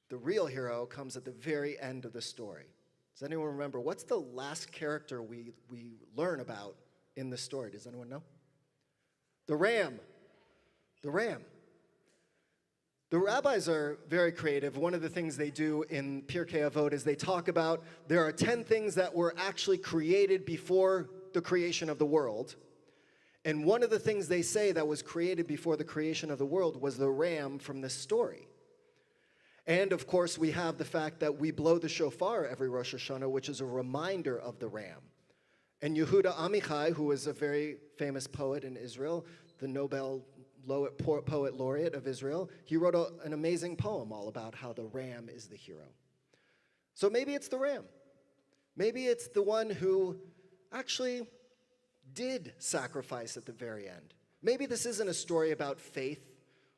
the real hero comes at the very end of the story. Does anyone remember? What's the last character we learn about in the story? Does anyone know? The ram. The ram. The rabbis are very creative. One of the things they do in Pirkei Avot is they talk about there are 10 things that were actually created before the creation of the world. And one of the things they say that was created before the creation of the world was the ram from this story. And of course, we have the fact that we blow the shofar every Rosh Hashanah, which is a reminder of the ram. And Yehuda Amichai, who was a very famous poet in Israel, the Nobel poet laureate of Israel, he wrote an amazing poem all about how the ram is the hero. So maybe it's the ram. Maybe it's the one who actually did sacrifice at the very end. Maybe this isn't a story about faith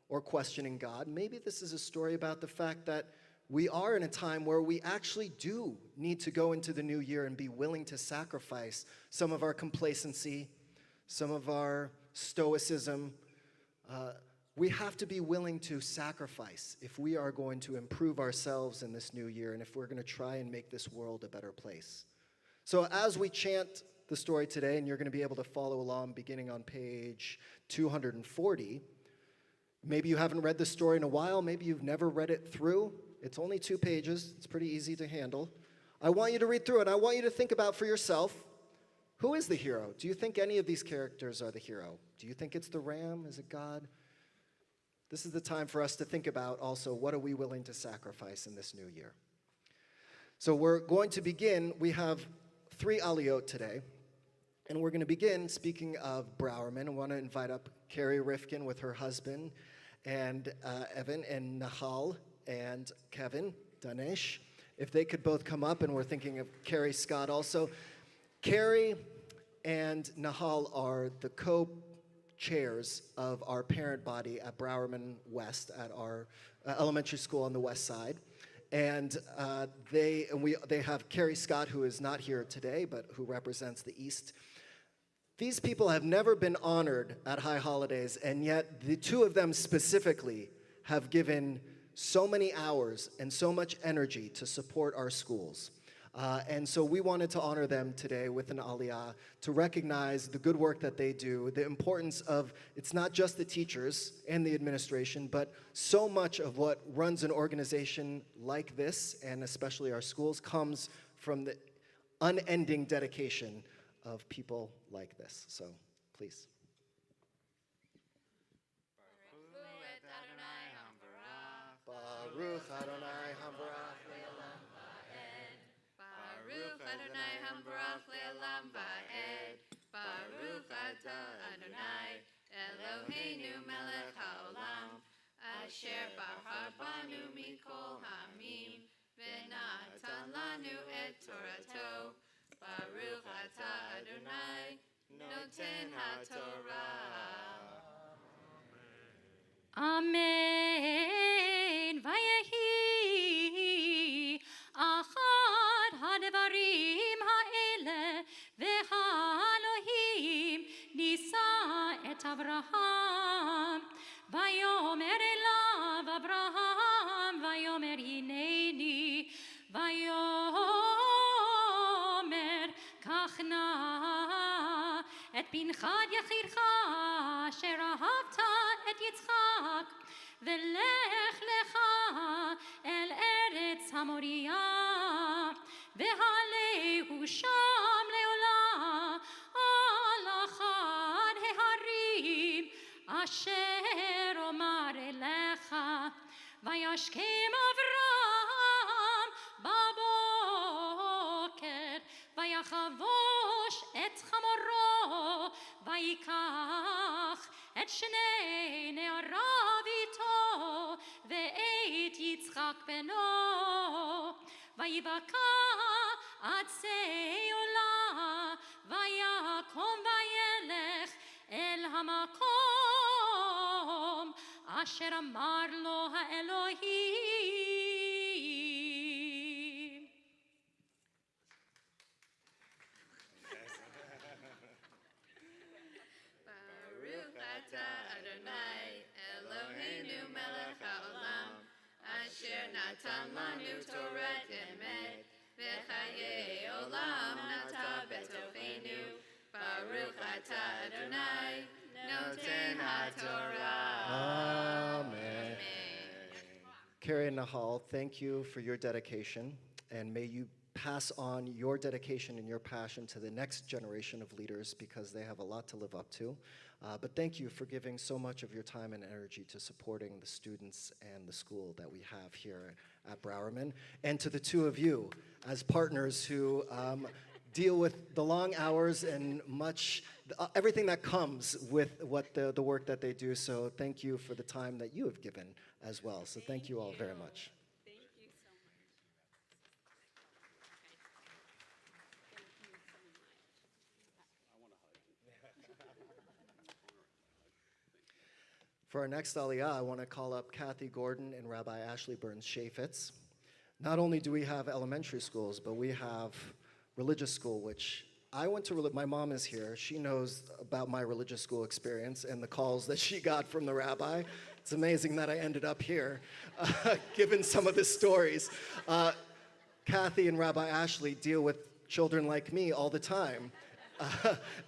or questioning God. Maybe this is a story about the fact that we are in a time where we actually do need to go into the new year and be willing to sacrifice some of our complacency, some of our stoicism. We have to be willing to sacrifice if we are going to improve ourselves in this new year and if we're going to try and make this world a better place. So as we chant the story today, and you're going to be able to follow along beginning on page 240, maybe you haven't read the story in a while, maybe you've never read it through. It's only 2 pages. It's pretty easy to handle. I want you to read through it. I want you to think about for yourself, who is the hero? Do you think any of these characters are the hero? Do you think it's the ram? Is it God? This is the time for us to think about also, what are we willing to sacrifice in this new year? So we're going to begin. We have 3 Aliyot today. And we're going to begin, speaking of Browerman, I want to invite up Carrie Rifkin with her husband, and Evan, and Nahal, and Kevin, Danesh. If they could both come up, and we're thinking of Carrie Scott also. Carrie and Nahal are the co-chairs of our parent body at Browerman West, at our elementary school on the west side. And they have Carrie Scott, who is not here today, but who represents the East. These people have never been honored at High Holidays, and yet the 2 of them specifically have given so many hours and so much energy to support our schools. And so we wanted to honor them today with an aliyah to recognize the good work that they do, the importance of, it's not just the teachers and the administration, but so much of what runs an organization like this, and especially our schools, comes from the unending dedication of people like this. So please. Baruch Adonai Hambarach Le'olam Va'ed. Baruch Adonai Hambarach Le'olam Va'ed. Baruch Atah Adonai Eloheinu Melech HaOlam Asher Bahar Banu Mikol Hamim V'natan Lanu Et Torato. Baruch Atah Adonai Noten HaTorah. Amen. Vayehi achad hadvarim ha'ele v'ha'Elohim nisa et Avraham. Vayomer elav Avraham vayomer hineni vayomer kachna et pinchad yachircha asher ahavta et Yitzchak velech lecha el eretz hamoria vehalehu sham leola al achad heharim asher omar elecha vayashkem Avraham baboker vayachavosh et chamoro vayikach et shnei ne'arav ito ve'et Yitzchak beno vayivaka atzei ola vayakom vayelech el hamakom asher amar lo ha'Elohim. Baruch Atah Adonai Eloheinu Melech HaOlam Asher Natan Lanu Torah Emet V'chayei Olam Nata Betocheinu. Baruch Atah Adonai Noten HaTorah. Amen. Carrie and Nahal, thank you for your dedication, and may you pass on your dedication and your passion to the next generation of leaders because they have a lot to live up to. But thank you for giving so much of your time and energy to supporting the students and the school that we have here at Browerman. And to the two of you as partners who deal with the long hours and everything that comes with what the work that they do. So thank you for the time that you have given as well. So thank you all very much. Thank you so much. Thank you so much. For our next aliyah, I want to call up Kathy Gordon and Rabbi Ashley Burns-Chaffetz. Not only do we have elementary schools, but we have religious school, which I went to, my mom is here. She knows about my religious school experience and the calls that she got from the rabbi. It's amazing that I ended up here, given some of the stories. Kathy and Rabbi Ashley deal with children like me all the time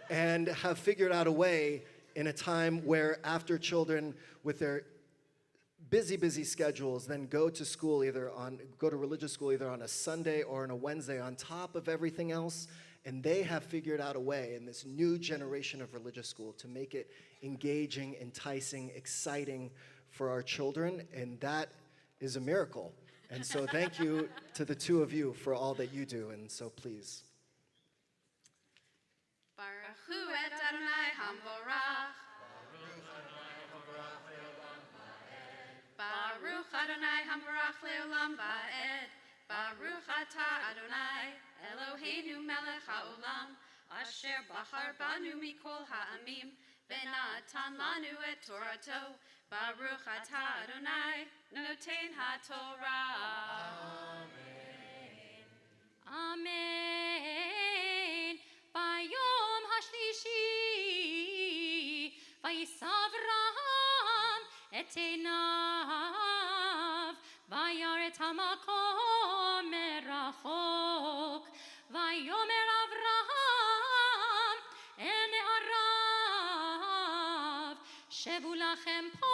and have figured out a way in a time where after children with their busy schedules then go to religious school either on a Sunday or on a Wednesday on top of everything else, and they have figured out a way in this new generation of religious school to make it engaging, enticing, exciting for our children, and that is a miracle. And so thank you to the two of you for all that you do, and so please. Baruch hu et Adonai Hamvorach. Baruch Adonai Hamvorach Leolam Va'ed. Baruch Atah Adonai Eloheinu Melech HaOlam Asher Bahar Banu Mikol Ha'amim V'natan Lanu Et Torato. Baruch Atah Adonai Noten HaTorah. Amen. Bayom hashlishi vayisav Avraham et einav vayaret hamakom merachok שבו לכם פה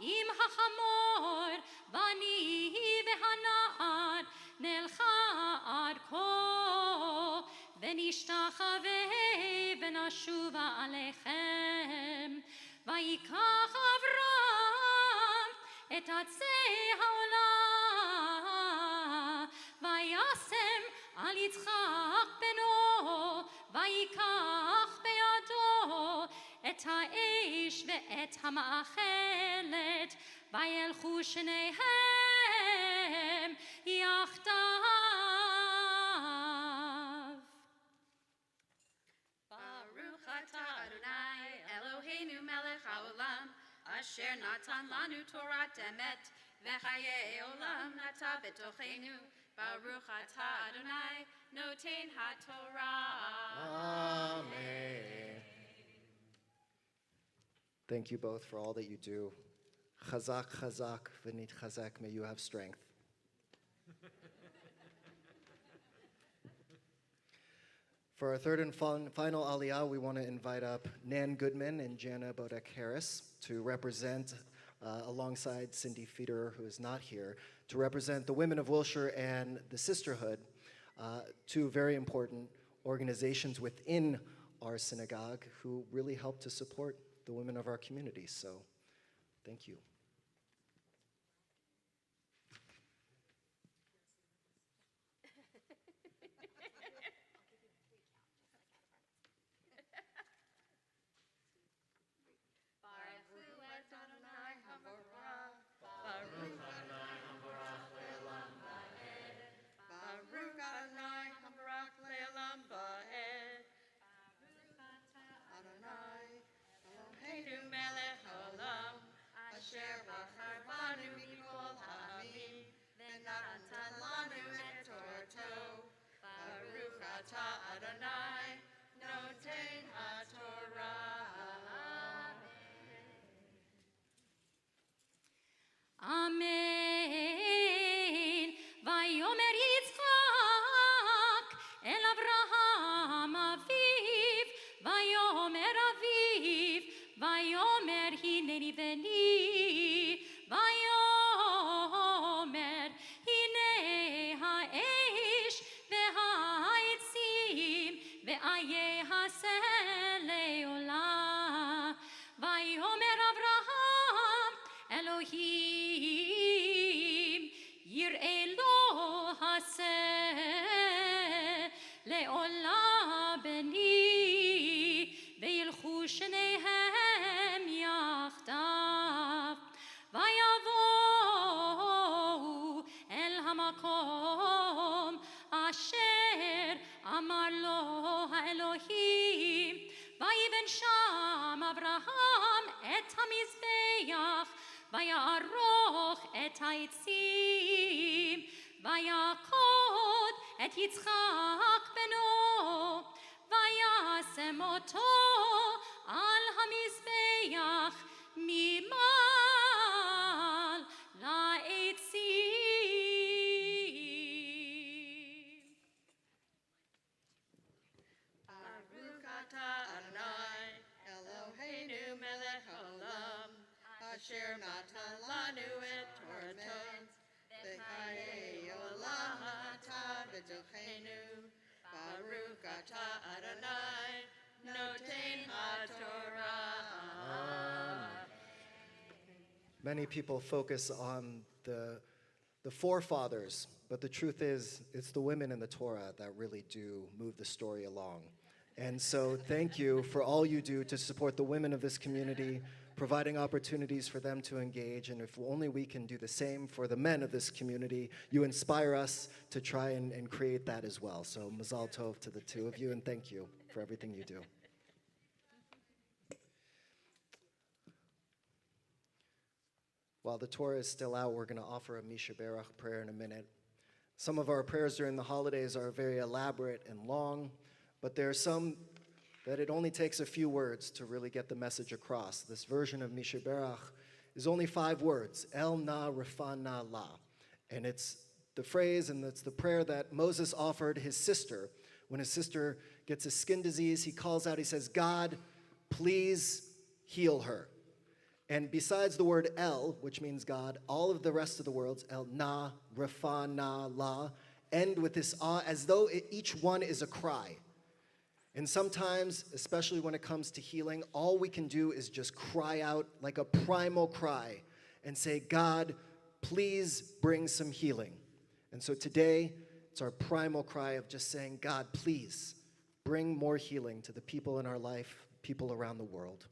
עם החמור, ואני והנער נלכה עד כה, ונשתחווה ונשובה עליכם. ויקח אברהם את עצי העולה, וישם על יצחק בנו, ויקח בידו את האש ואת המאכלת, וילכו שניהם יחדיו. Baruch atah Adonai Eloheinu melech haolam, asher natan lanu Torat emet, v'chayei olam nata b'tochenu. Baruch atah Adonai noten haTorah. Amen. Thank you both for all that you do. Chazak, chazak, v'nit chazak. May you have strength. For our third and final Aliyah, we want to invite up Nan Goodman and Jana Bodek-Harris to represent, alongside Cindy Feeder, who is not here, to represent the women of Wilshire and the Sisterhood, two very important organizations within our synagogue who really help to support the women of our community. So, thank you. Amen. Vayomer Yitzchak el Avraham aviv, vayomer aviv, vayomer hineni veni, vayomer hine ha'esh ve'ha'etzim ve'aye haseh le'olam. Vayomer Avraham Elohim yir'eh lo haseh le'olam beni, ve'yilchu shnehem yachdav, vayavohu el hamakom asher amar lo ha'elohim, vayiven sham Avraham et hamizbeach, vaya'aroch et ha'etzim, vayakod et Yitzchak beno, vayasem oto al hamizbeach mimal la'etzim. Baruch atah Adonai Eloheinu melech haolam, asher natan lanu et Torato, v'chayei olam atah b'tochenu. Baruch atah Adonai noten haTorah. Many people focus on the forefathers, but the truth is, it's the women in the Torah that really do move the story along. And so thank you for all you do to support the women of this community, providing opportunities for them to engage, and if only we can do the same for the men of this community, you inspire us to try and create that as well. So Mazal Tov to the two of you, and thank you for everything you do. While the Torah is still out, we're going to offer a Misha Berach prayer in a minute. Some of our prayers during the holidays are very elaborate and long, but there are some that it only takes a few words to really get the message across. This version of Misha Berach is only 5 words, El na refana la. And it's the phrase and it's the prayer that Moses offered his sister. When his sister gets a skin disease, he calls out, he says, God, please heal her. And besides the word El, which means God, all of the rest of the words, El, Na, Refa, Na, La, end with this Ah, as though each one is a cry. And sometimes, especially when it comes to healing, all we can do is just cry out like a primal cry and say, God, please bring some healing. And so today, it's our primal cry of just saying, God, please bring more healing to the people in our life, people around the world.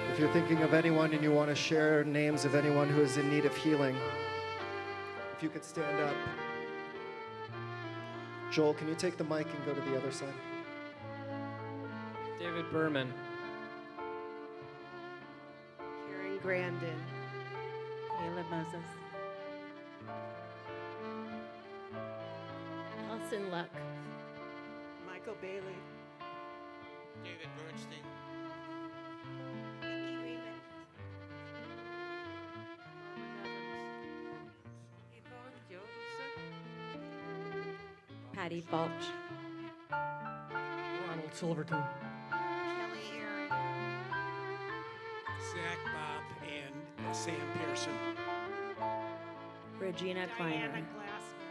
If you're thinking of anyone and you want to share names of anyone who is in need of healing, if you could stand up. Joel, can you take the mic and go to the other side? David Berman. Karen Grandin. Caleb Moses. Allison Luck. Michael Bailey. David Bernstein. Patty Balch. Ronald Silverton. Kelly Aaron. Zach Bob and Sam Pearson. Regina Kleiner. Diana Glassman.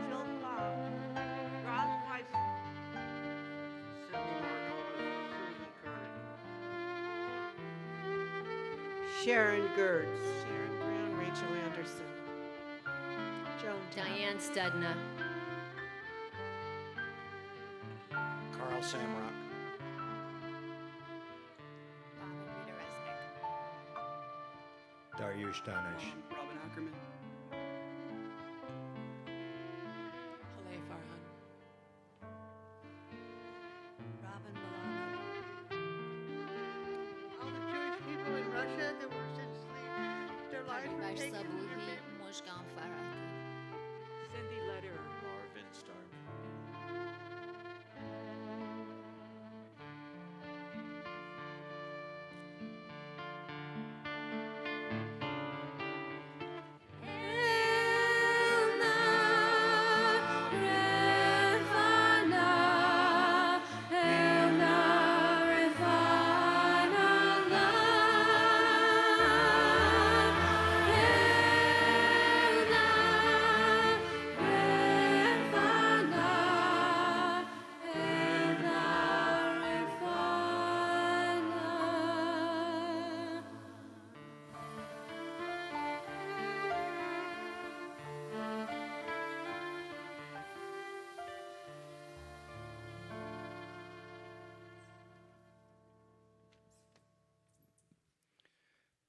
Phil Bob. Ron Weiss. Cindy Markova. Sharon Gertz. Sharon Brown, Rachel Anderson. Joan Diane Studna. Carl Samrock. Bob and Rita Resnick. Dariush Danish. Robin Ackerman. Haleh Farhan. Robin Malamed. All the Jewish people in Russia that were essentially, their lives were Bash taken. Sabuhi, Moshgan Farati. Cindy Lederer. Marvin Stark. Refana,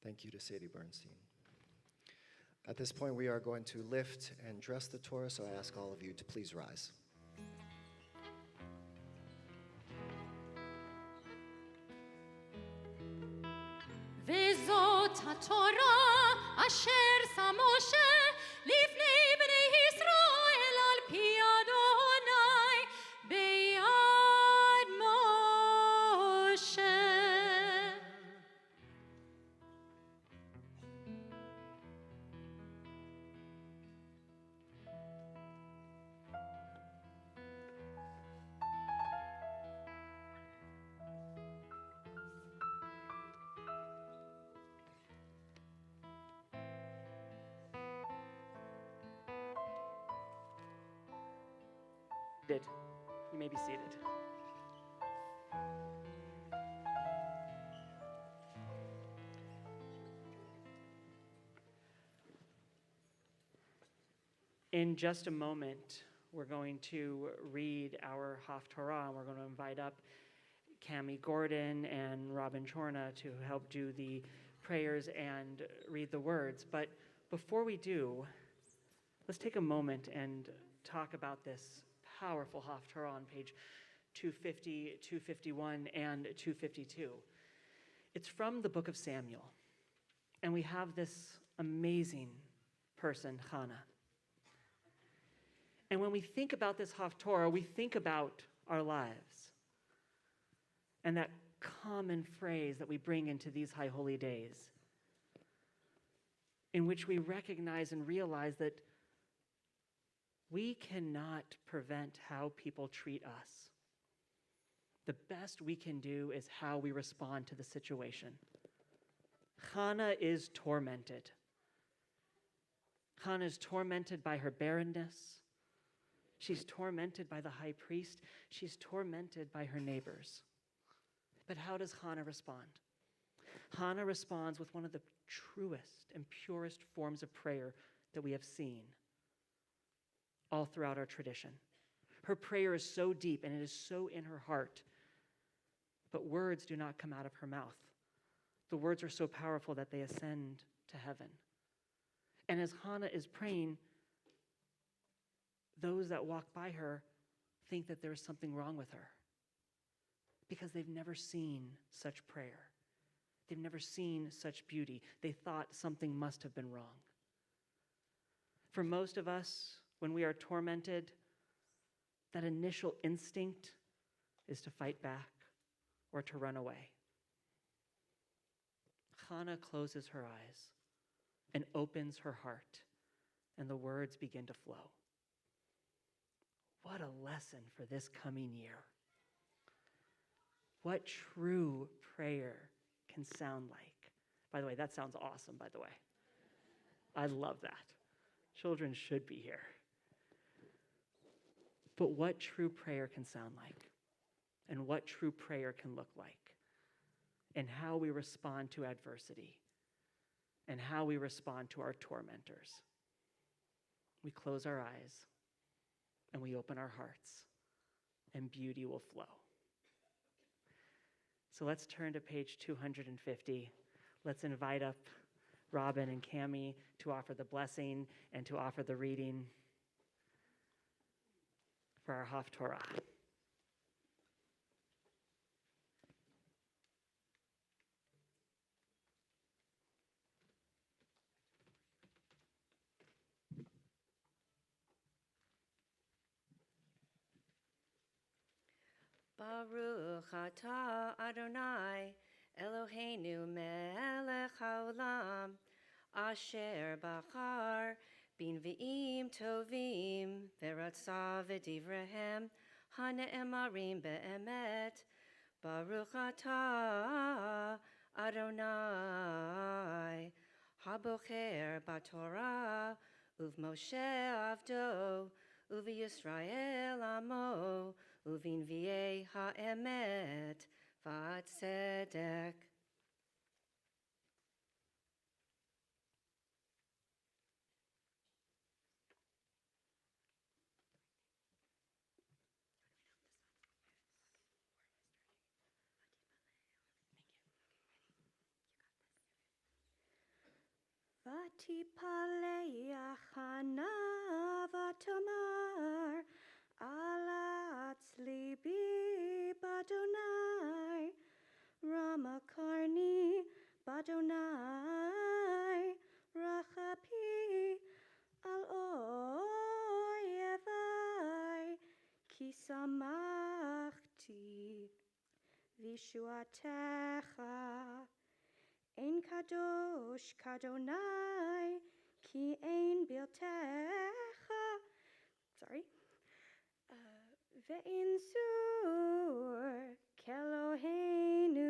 Thank you to Sadie Bernstein. At this point, we are going to lift and dress the Torah, so I ask all of you to please rise. וזאת התורה אשר שם משה לפני בני ישראל על פי אדוני ביד משה. You may be seated. In just a moment, we're going to read our Haftarah, and we're going to invite up Cami Gordon and Robin Chorna to help do the prayers and read the words. But before we do, let's take a moment and talk about this powerful Haftarah on page 250, 251, and 252. It's from the book of Samuel, and we have this amazing person, Hannah. And when we think about this Haftarah, we think about our lives and that common phrase that we bring into these high holy days, in which we recognize and realize that we cannot prevent how people treat us. The best we can do is how we respond to the situation. Hannah is tormented. Hannah is tormented by her barrenness. She's tormented by the high priest. She's tormented by her neighbors. But how does Hannah respond? Hannah responds with one of the truest and purest forms of prayer that we have seen all throughout our tradition. Her prayer is so deep and it is so in her heart, but words do not come out of her mouth. The words are so powerful that they ascend to heaven. And as Hannah is praying, those that walk by her think that there is something wrong with her because they've never seen such prayer. They've never seen such beauty. They thought something must have been wrong. For most of us, when we are tormented, that initial instinct is to fight back or to run away. Hannah closes her eyes and opens her heart, and the words begin to flow. What a lesson for this coming year. What true prayer can sound like. By the way, that sounds awesome, by the way. I love that. Children should be here. But what true prayer can sound like, and what true prayer can look like, and how we respond to adversity, and how we respond to our tormentors. We close our eyes, and we open our hearts, and beauty will flow. So let's turn to page 250. Let's invite up Robin and Cami to offer the blessing and to offer the reading for our Haftarah. Baruch atah Adonai Eloheinu melech haolam asher bachar b'nvi'im tovim v'ratza v'divrehem hane'emarim be'emet. Baruch atah Adonai habocher b'Torah uv'Moshe avdo uv'Yisrael amo Uvinviei ha'emet v'tzedek. ותפלח ענה ותאמר אלץ ליבי באדוני רמה קרני באדוני רחפי על אויבי כי שמחתי וישועתך אין קדוש כאדוני כי אין בלתך sorry ואין צור כאלוהינו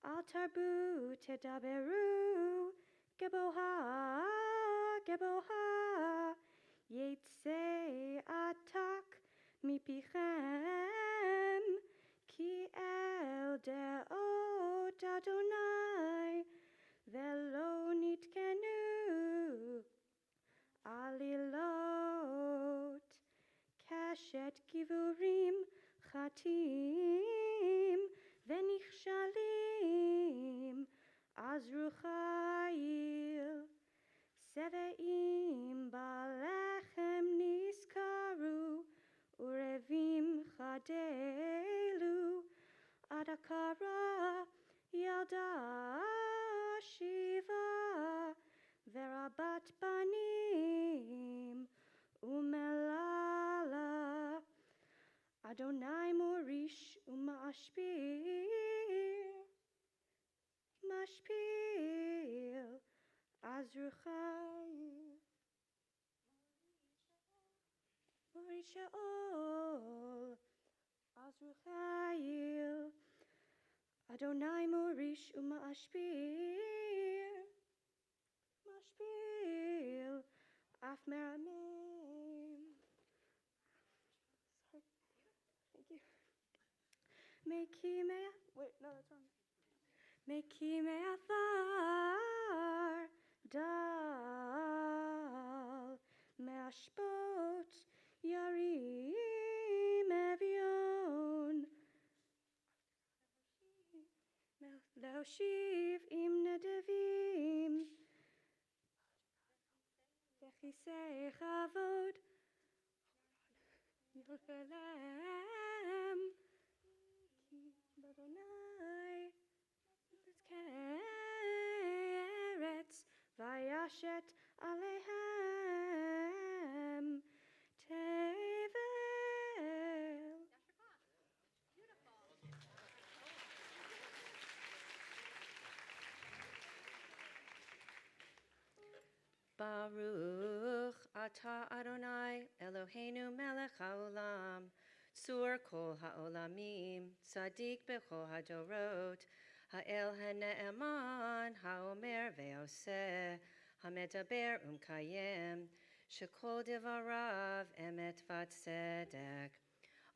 אל תרבו תדברו גבוה גבוה יצא עתק מפיכם כי אל דעות אדוני ולא נתקנו עלילות קשת גיבורים חטאים ונכשלים עזרו חיל שבעים בלחם נזכרו ורבים חדלו עד הקרא ילדה שיבה ורבת בנים ומללה אדוני מוריש ומשפיל משפיל עזרו חיל מוריש שאול עזרו חיל אדוני מוריש ומשפיל משפיל אף מרמם Thank you. Mekime, wait, no, that's wrong. Mekime afar dal meashpot yarim evion leoshiv im nedevim vechisei chavod Yerushalayim ki b'Adonai Eretz vayashet alehem tevel. Baruch atah Adonai Eloheinu melech haolam tzur kol haolamim tzadik bechol hadorot ha'el ha'ne'eman ha'omer ve'oseh ha'medaber umkayem shekol devarav emet v'tzedek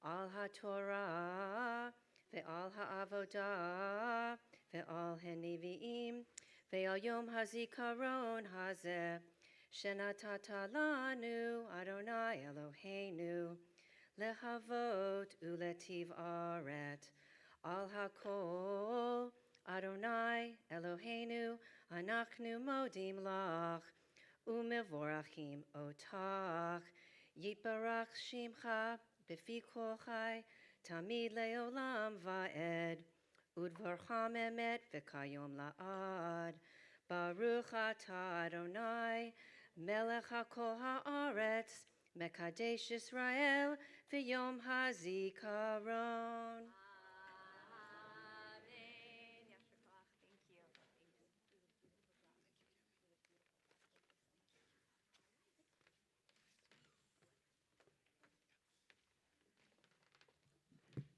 al ha'torah ve'al ha'avodah ve'al ha'nevi'im ve'al yom hazikaron hazeh Shenatata lanu Adonai Eloheinu lehavot uletiv aret al hakol Adonai Eloheinu anachnu modim lach umevorachim otach yiparach shimcha befi kol chai tamid leolam va'ed udvarcham emet v'kayom la'ad Baruch atah Adonai Melech HaKol HaAretz, Mekadesh Yisrael, V'yom HaZikaron.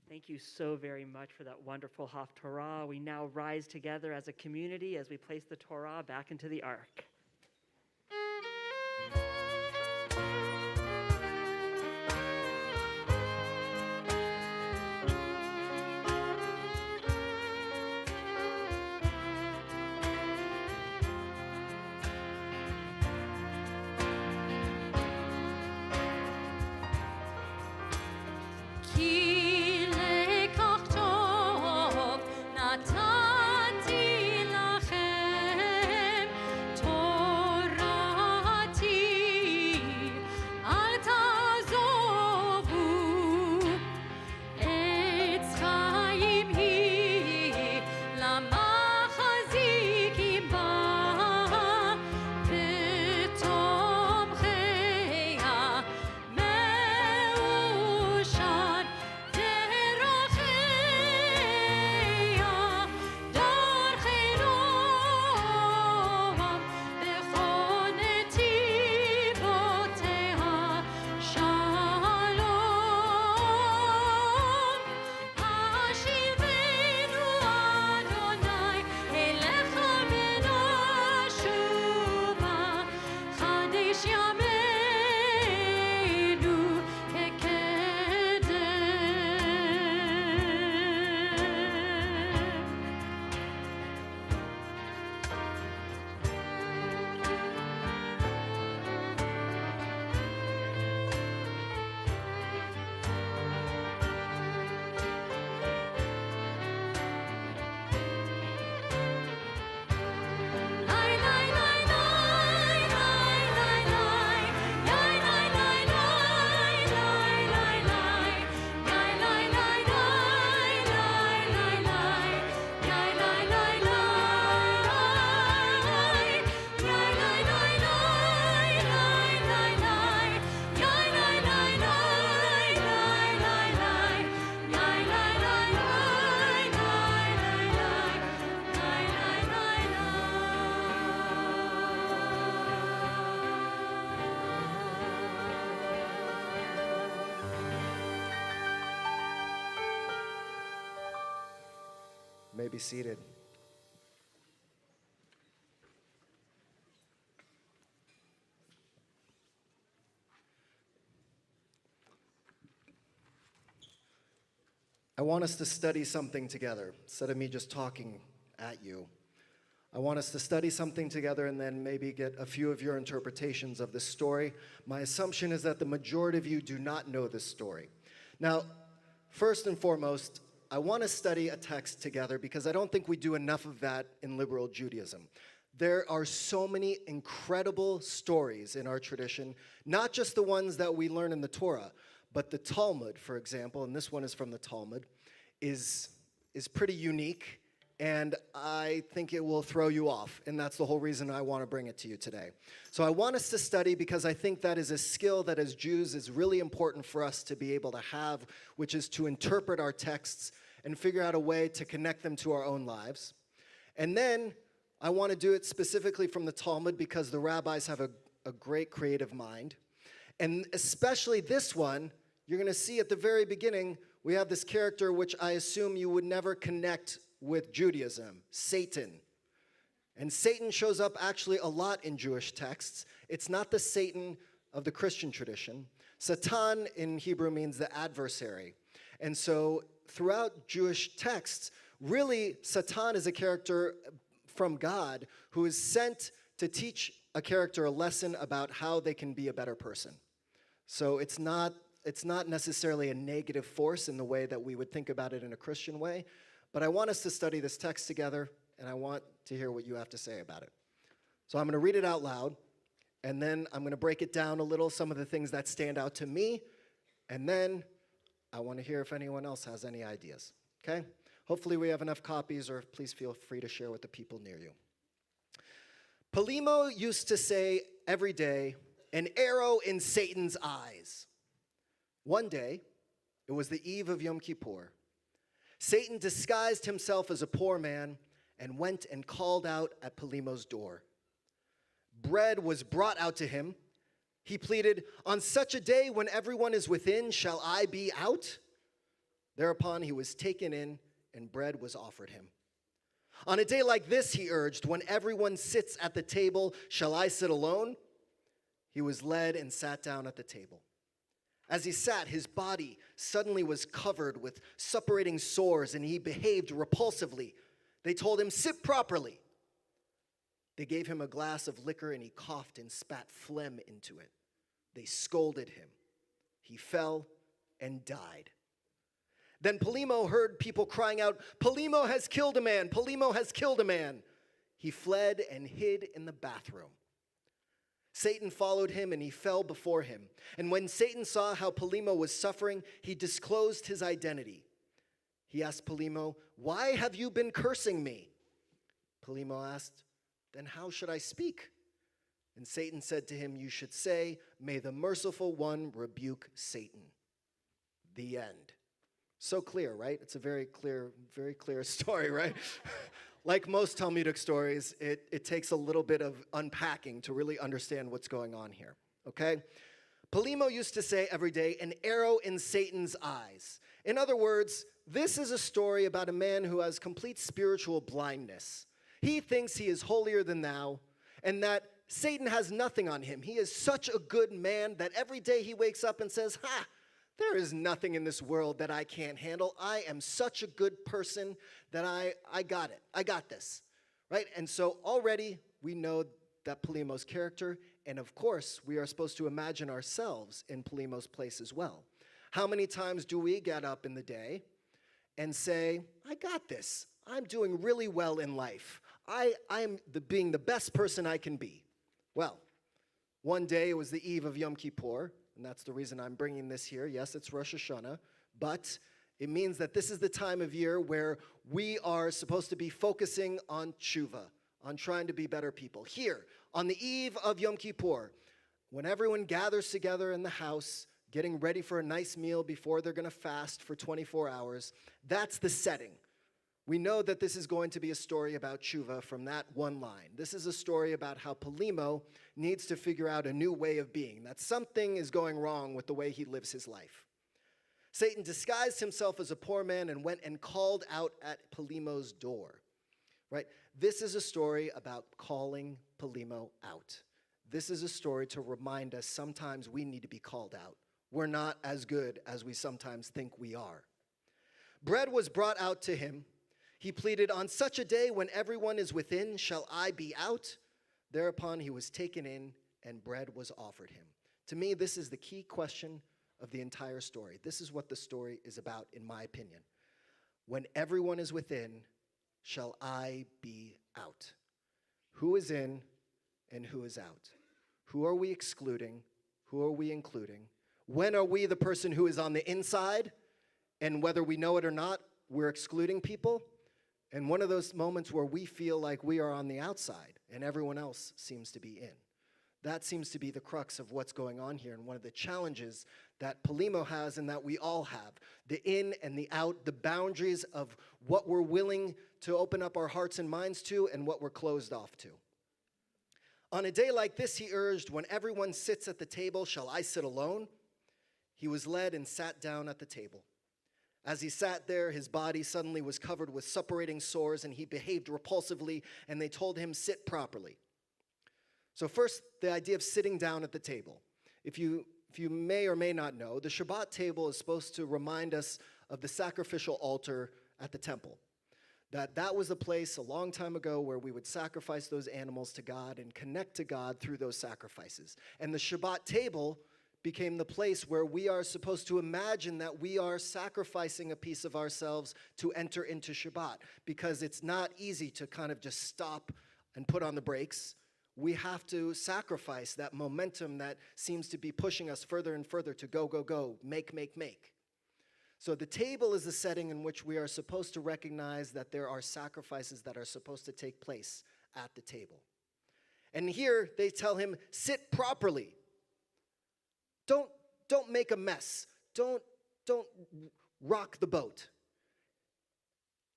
Thank you so very much for that wonderful Haftarah. We now rise together as a community as we place the Torah back into the ark. Natan ti lachem may be seated. I want us to study something together, instead of me just talking at you. I want us to study something together and then maybe get a few of your interpretations of this story. My assumption is that the majority of you do not know this story. Now, first and foremost, I want to study a text together because I don't think we do enough of that in liberal Judaism. There are so many incredible stories in our tradition, not just the ones that we learn in the Torah, but the Talmud, for example, and this one is from the Talmud, is pretty unique, and I think it will throw you off, and that's the whole reason I want to bring it to you today. So I want us to study because I think that is a skill that as Jews is really important for us to be able to have, which is to interpret our texts and figure out a way to connect them to our own lives. And then I want to do it specifically from the Talmud because the rabbis have a great creative mind. And especially this one, you're going to see at the very beginning, we have this character which I assume you would never connect with Judaism, Satan. And Satan shows up actually a lot in Jewish texts. It's not the Satan of the Christian tradition. Satan in Hebrew means the adversary. And so throughout Jewish texts, really Satan is a character from God who is sent to teach a character a lesson about how they can be a better person. So it's not necessarily a negative force in the way that we would think about it in a Christian way, but I want us to study this text together, and I want to hear what you have to say about it. So I'm going to read it out loud, and then I'm going to break it down a little, some of the things that stand out to me, and then I want to hear if anyone else has any ideas, okay? Hopefully we have enough copies, or please feel free to share with the people near you. Polemo used to say every day, "An arrow in Satan's eyes." One day, it was the eve of Yom Kippur. Satan disguised himself as a poor man and went and called out at Polemo's door. Bread was brought out to him. He pleaded, "On such a day when everyone is within, shall I be out?" Thereupon he was taken in and bread was offered him. "On a day like this," he urged, "when everyone sits at the table, shall I sit alone?" He was led and sat down at the table. As he sat, his body suddenly was covered with suppurating sores, and he behaved repulsively. They told him, "Sit properly." They gave him a glass of liquor, and he coughed and spat phlegm into it. They scolded him. He fell and died. Then Polemo heard people crying out, "Polemo has killed a man! Polemo has killed a man!" He fled and hid in the bathroom. Satan followed him, and he fell before him. And when Satan saw how Polemo was suffering, he disclosed his identity. He asked Polemo, "Why have you been cursing me?" Polemo asked, "Then how should I speak?" And Satan said to him, "You should say, 'May the merciful one rebuke Satan.'" The end. So clear, right? It's a very clear story, right? Like most Talmudic stories, it takes a little bit of unpacking to really understand what's going on here, okay? Polemo used to say every day, "An arrow in Satan's eyes." In other words, this is a story about a man who has complete spiritual blindness. He thinks he is holier than thou, and that Satan has nothing on him. He is such a good man that every day he wakes up and says, there is nothing in this world that I can't handle. I am such a good person that I got it. I got this, right? And so already we know that Polemo's character, and of course, we are supposed to imagine ourselves in Polemo's place as well. How many times do we get up in the day and say, "I got this. I'm doing really well in life. I'm being the best person I can be"? Well, one day it was the eve of Yom Kippur, and that's the reason I'm bringing this here. Yes, it's Rosh Hashanah, but it means that this is the time of year where we are supposed to be focusing on tshuva, on trying to be better people. Here, on the eve of Yom Kippur, when everyone gathers together in the house, getting ready for a nice meal before they're going to fast for 24 hours, that's the setting. We know that this is going to be a story about tshuva from that one line. This is a story about how Polemo needs to figure out a new way of being, that something is going wrong with the way he lives his life. Satan disguised himself as a poor man and went and called out at Polimo's door. Right? This is a story about calling Polimo out. This is a story to remind us sometimes we need to be called out. We're not as good as we sometimes think we are. Bread was brought out to him. He pleaded, "On such a day when everyone is within, shall I be out?" Thereupon he was taken in, and bread was offered him. To me, this is the key question of the entire story. This is what the story is about, in my opinion. When everyone is within, shall I be out? Who is in and who is out? Who are we excluding? Who are we including? When are we the person who is on the inside? And whether we know it or not, we're excluding people. And one of those moments where we feel like we are on the outside and everyone else seems to be in. That seems to be the crux of what's going on here, and one of the challenges that Polimo has and that we all have. The in and the out, the boundaries of what we're willing to open up our hearts and minds to and what we're closed off to. On a day like this, he urged, when everyone sits at the table, shall I sit alone? He was led and sat down at the table. As he sat there, his body suddenly was covered with suppurating sores, and he behaved repulsively, and they told him, sit properly. So first, the idea of sitting down at the table. If you may or may not know, the Shabbat table is supposed to remind us of the sacrificial altar at the temple. That was a place a long time ago where we would sacrifice those animals to God and connect to God through those sacrifices. And the Shabbat table became the place where we are supposed to imagine that we are sacrificing a piece of ourselves to enter into Shabbat, because it's not easy to kind of just stop and put on the brakes. We have to sacrifice that momentum that seems to be pushing us further and further to go, go, go, make. So the table is the setting in which we are supposed to recognize that there are sacrifices that are supposed to take place at the table. And here they tell him, sit properly. Don't make a mess. Don't rock the boat.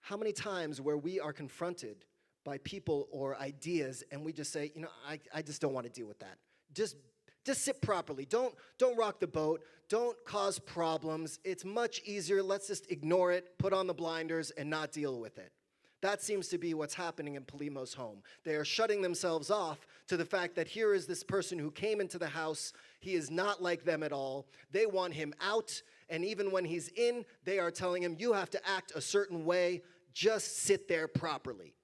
How many times where we are confronted by people or ideas and we just say, I just don't want to deal with that. Just sit properly. Don't rock the boat. Don't cause problems. It's much easier. Let's just ignore it, put on the blinders, and not deal with it. That seems to be what's happening in Polimo's home. They are shutting themselves off to the fact that here is this person who came into the house. He is not like them at all. They want him out, and even when he's in, they are telling him, you have to act a certain way. Just sit there properly.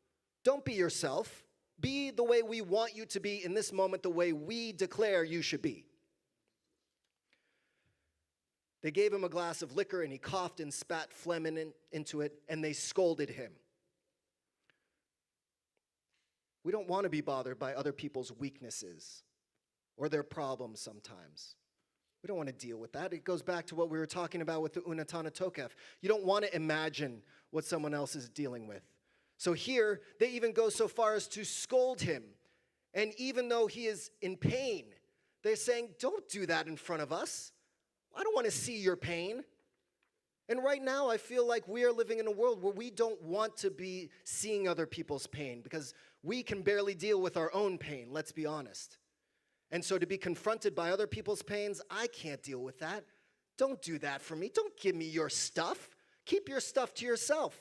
Don't be yourself. Be the way we want you to be in this moment, the way we declare you should be. They gave him a glass of liquor, and he coughed and spat phlegm into it, and they scolded him. We don't want to be bothered by other people's weaknesses or their problems sometimes. We don't want to deal with that. It goes back to what we were talking about with the Unatana Tokef. You don't want to imagine what someone else is dealing with. So here, they even go so far as to scold him. And even though he is in pain, they're saying, don't do that in front of us. I don't want to see your pain. And right now, I feel like we are living in a world where we don't want to be seeing other people's pain because we can barely deal with our own pain, let's be honest. And so to be confronted by other people's pains, I can't deal with that. Don't do that for me. Don't give me your stuff. Keep your stuff to yourself.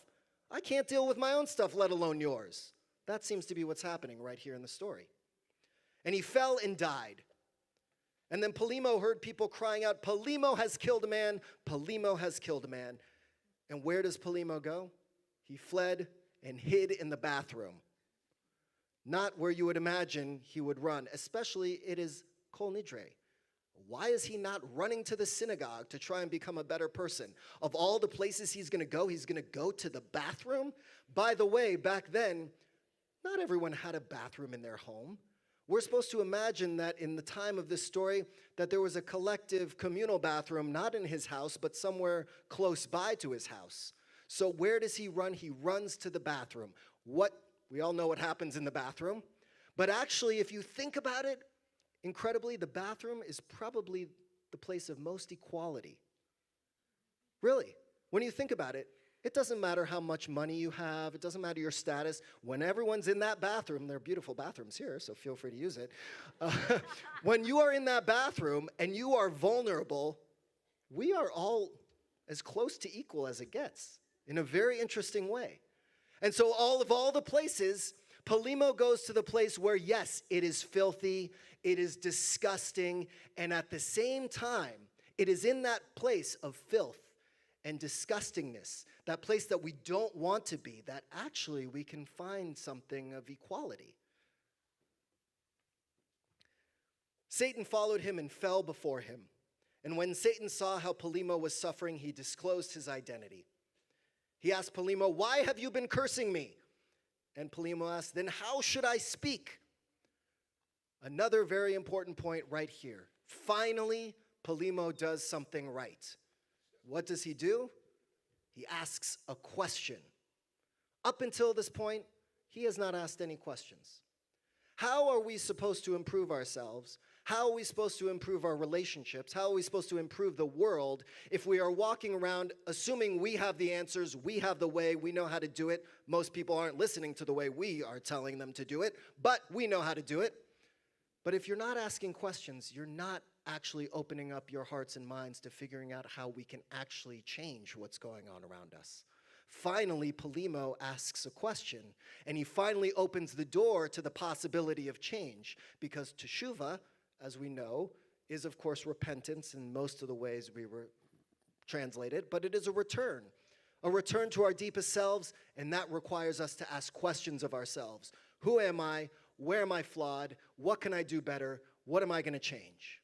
I can't deal with my own stuff, let alone yours. That seems to be what's happening right here in the story. And he fell and died. And then Polimo heard people crying out, Polimo has killed a man. Polimo has killed a man. And where does Polimo go? He fled and hid in the bathroom. Not where you would imagine he would run, especially it is Kol Nidre. Why is he not running to the synagogue to try and become a better person? Of all the places he's going to go to the bathroom? By the way, back then, not everyone had a bathroom in their home. We're supposed to imagine that in the time of this story, that there was a collective communal bathroom, not in his house, but somewhere close by to his house. So where does he run? He runs to the bathroom. We all know what happens in the bathroom. But actually, if you think about it, incredibly, the bathroom is probably the place of most equality. Really, when you think about it, it doesn't matter how much money you have. It doesn't matter your status. When everyone's in that bathroom, there are beautiful bathrooms here, so feel free to use it. When you are in that bathroom and you are vulnerable, we are all as close to equal as it gets in a very interesting way. And so all the places, Polemo goes to the place where, yes, it is filthy, it is disgusting, and at the same time, it is in that place of filth and disgustingness, that place that we don't want to be, that actually we can find something of equality. Satan followed him and fell before him. And when Satan saw how Polemo was suffering, he disclosed his identity. He asked Polemo, "Why have you been cursing me?" And Polemo asked, "Then how should I speak?" Another very important point right here. Finally, Polemo does something right. What does he do? He asks a question. Up until this point, he has not asked any questions. How are we supposed to improve ourselves? How are we supposed to improve our relationships? How are we supposed to improve the world if we are walking around assuming we have the answers, we have the way, we know how to do it? Most people aren't listening to the way we are telling them to do it, but we know how to do it. But if you're not asking questions, you're not actually opening up your hearts and minds to figuring out how we can actually change what's going on around us. Finally, Polemo asks a question, and he finally opens the door to the possibility of change, because teshuvah, as we know, is of course repentance in most of the ways we were translated, but it is a return to our deepest selves, and that requires us to ask questions of ourselves. Who am I? Where am I flawed? What can I do better? What am I going to change?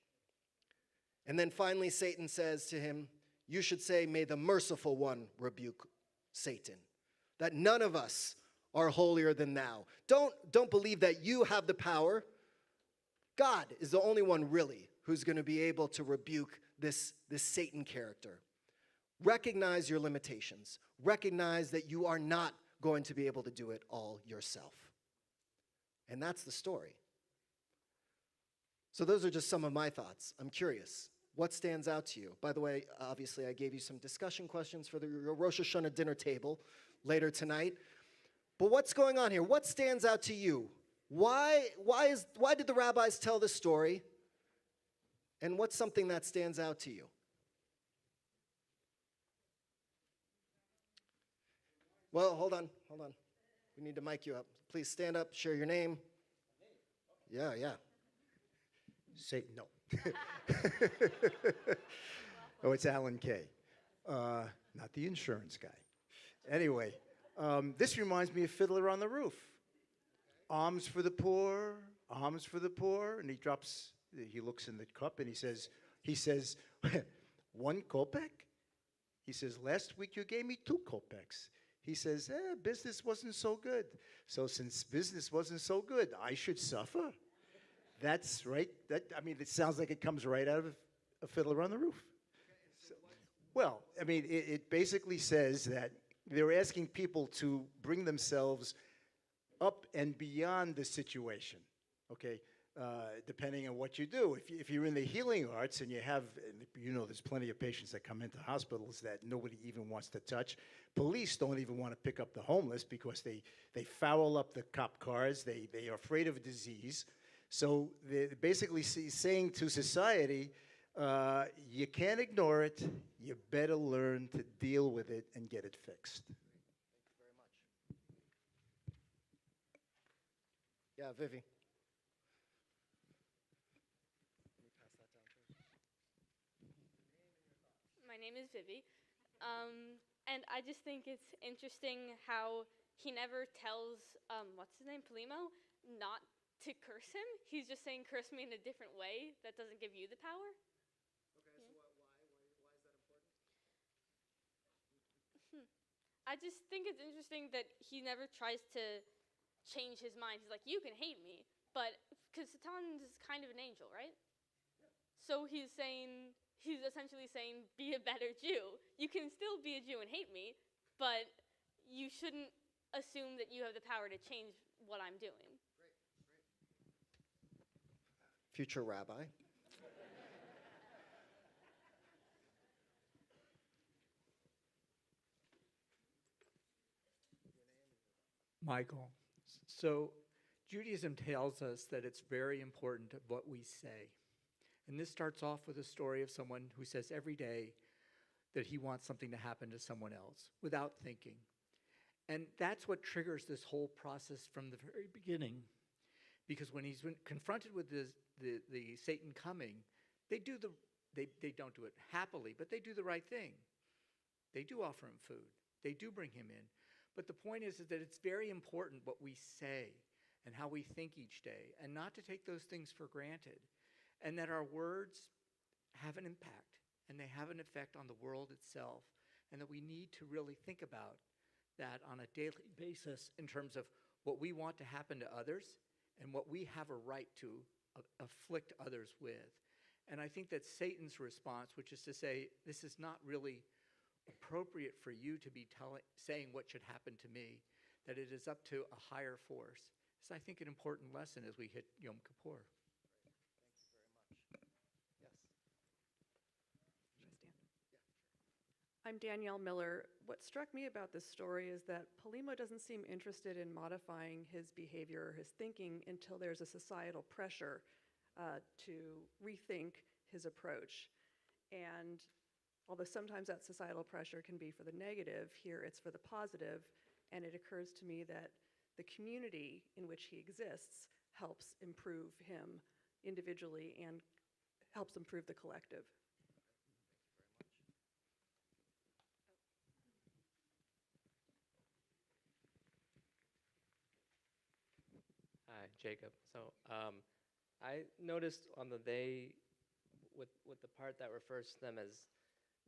And then finally, Satan says to him, "You should say, may the merciful one rebuke Satan." That none of us are holier than thou. Don't believe that you have the power. God is the only one really who's going to be able to rebuke this Satan character. Recognize your limitations. Recognize that you are not going to be able to do it all yourself. And that's the story. So those are just some of my thoughts. I'm curious. What stands out to you? By the way, obviously I gave you some discussion questions for the Rosh Hashanah dinner table later tonight. But what's going on here? What stands out to you? Why did the rabbis tell this story? And what's something that stands out to you? Well, hold on. We need to mic you up. Please stand up, share your name. Yeah. Satan, no. Oh, it's Alan Kay, not the insurance guy. Anyway, this reminds me of Fiddler on the Roof. Alms for the poor, alms for the poor. And he looks in the cup and he says, 1 kopeck? He says, last week you gave me 2 kopecks. He says, business wasn't so good. So since business wasn't so good, I should suffer. That's right. It sounds like it comes right out of A Fiddler on the Roof. Well, it basically says that they're asking people to bring themselves up and beyond the situation, okay, depending on what you do. If you're in the healing arts and there's plenty of patients that come into hospitals that nobody even wants to touch. Police don't even want to pick up the homeless because they foul up the cop cars. They are afraid of disease. So they're basically saying to society, you can't ignore it. You better learn to deal with it and get it fixed. Thank you very much. Yeah, Vivi. My name is Vivi. And I just think it's interesting how he never tells, what's his name, Polemo, not to curse him. He's just saying, curse me in a different way that doesn't give you the power. Okay, so why is that important? I just think it's interesting that he never tries to change his mind. He's like, you can hate me, but because Satan is kind of an angel, right? Yeah. So he's essentially saying, be a better Jew. You can still be a Jew and hate me, but you shouldn't assume that you have the power to change what I'm doing. Great. Future rabbi. Michael. So Judaism tells us that it's very important what we say. And this starts off with a story of someone who says every day, that he wants something to happen to someone else without thinking. And that's what triggers this whole process from the very beginning. Because when he's been confronted with the Satan coming, they don't do it happily, but they do the right thing. They do offer him food. They do bring him in. But the point is that it's very important what we say and how we think each day, and not to take those things for granted, and that our words have an impact, and they have an effect on the world itself, and that we need to really think about that on a daily basis in terms of what we want to happen to others and what we have a right to afflict others with. And I think that Satan's response, which is to say, this is not really appropriate for you to be saying what should happen to me, that it is up to a higher force, is I think an important lesson as we hit Yom Kippur. I'm Danielle Miller. What struck me about this story is that Polimo doesn't seem interested in modifying his behavior or his thinking until there's a societal pressure to rethink his approach. And although sometimes that societal pressure can be for the negative, here it's for the positive, and it occurs to me that the community in which he exists helps improve him individually and helps improve the collective. Hi, Jacob. So I noticed on the they, with the part that refers to them as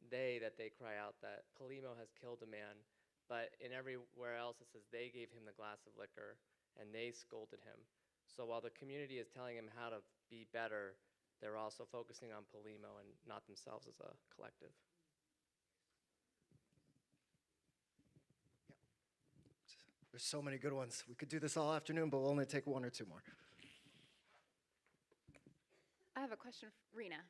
they, that they cry out that Polimo has killed a man, but in everywhere else it says they gave him the glass of liquor and they scolded him. So while the community is telling him how to be better, they're also focusing on Polimo and not themselves as a collective. There's so many good ones. We could do this all afternoon, but we'll only take one or two more. I have a question, Rena.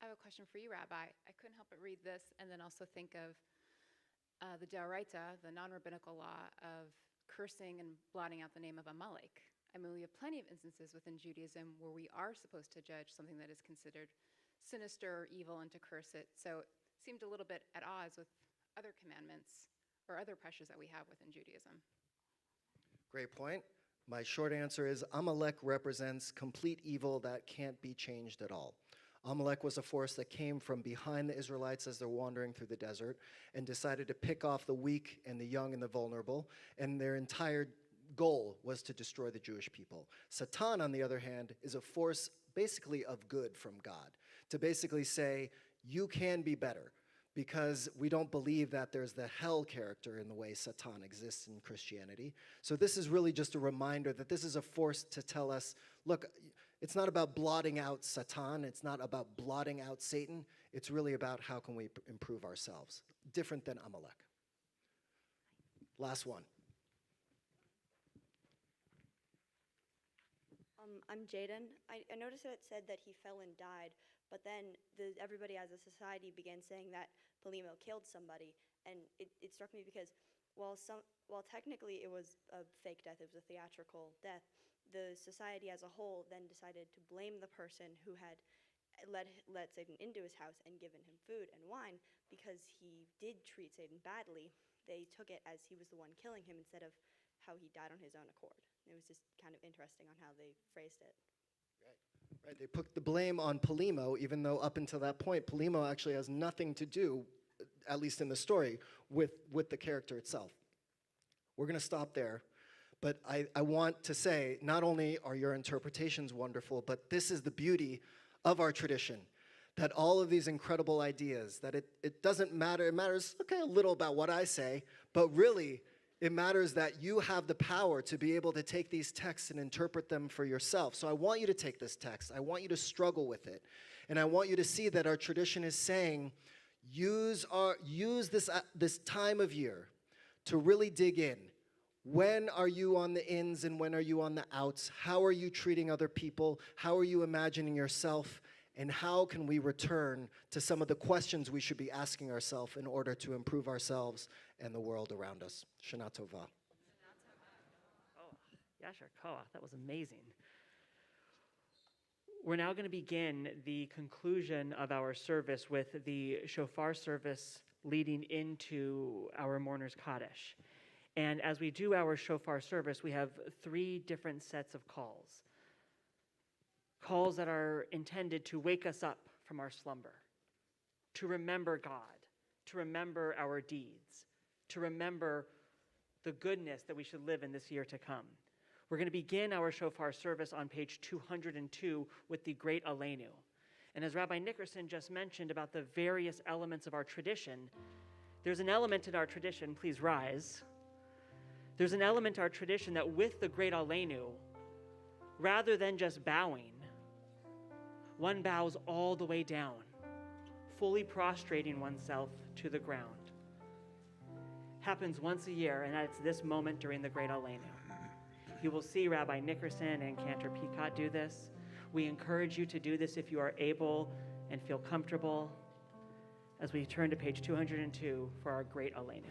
I have a question for you, Rabbi. I couldn't help but read this and then also think of the Deoraita, the non-rabbinical law of cursing and blotting out the name of Amalek. I mean, we have plenty of instances within Judaism where we are supposed to judge something that is considered sinister or evil and to curse it. So it seemed a little bit at odds with other commandments or other pressures that we have within Judaism. Great point. My short answer is Amalek represents complete evil that can't be changed at all. Amalek was a force that came from behind the Israelites as they're wandering through the desert and decided to pick off the weak and the young and the vulnerable, and their entire goal was to destroy the Jewish people. Satan, on the other hand, is a force basically of good from God, to basically say, you can be better, because we don't believe that there's the hell character in the way Satan exists in Christianity. So this is really just a reminder that this is a force to tell us, look, it's not about blotting out Satan, it's not about blotting out Satan, it's really about how can we improve ourselves. Different than Amalek. Last one. I'm Jaden. I noticed that it said that he fell and died, but then everybody as a society began saying that Polimo killed somebody, and it struck me because while technically it was a fake death, it was a theatrical death, the society as a whole then decided to blame the person who had let Satan into his house and given him food and wine because he did treat Satan badly. They took it as he was the one killing him instead of how he died on his own accord. It was just kind of interesting on how they phrased it. Right, they put the blame on Polimo, even though up until that point, Polimo actually has nothing to do, at least in the story, with the character itself. We're going to stop there, but I want to say, not only are your interpretations wonderful, but this is the beauty of our tradition, that all of these incredible ideas, that it doesn't matter, it matters, okay, a little about what I say, but really, it matters that you have the power to be able to take these texts and interpret them for yourself. So I want you to take this text. I want you to struggle with it. And I want you to see that our tradition is saying, use this time of year to really dig in. When are you on the ins and when are you on the outs? How are you treating other people? How are you imagining yourself? And how can we return to some of the questions we should be asking ourselves in order to improve ourselves and the world around us? Shanah Tovah. Yashar Koach, that was amazing. We're now going to begin the conclusion of our service with the Shofar service leading into our mourner's Kaddish. And as we do our Shofar service, we have 3 different sets of calls. Calls that are intended to wake us up from our slumber, to remember God, to remember our deeds, to remember the goodness that we should live in this year to come. We're going to begin our Shofar service on page 202 with the Great Koleinu. And as Rabbi Nickerson just mentioned about the various elements of our tradition, there's an element in our tradition, please rise. There's an element in our tradition that with the Great Koleinu, rather than just bowing, one bows all the way down, fully prostrating oneself to the ground. Happens once a year, and it's this moment during the Great Koleinu. You will see Rabbi Nickerson and Cantor Peacock do this. We encourage you to do this if you are able and feel comfortable as we turn to page 202 for our Great Koleinu.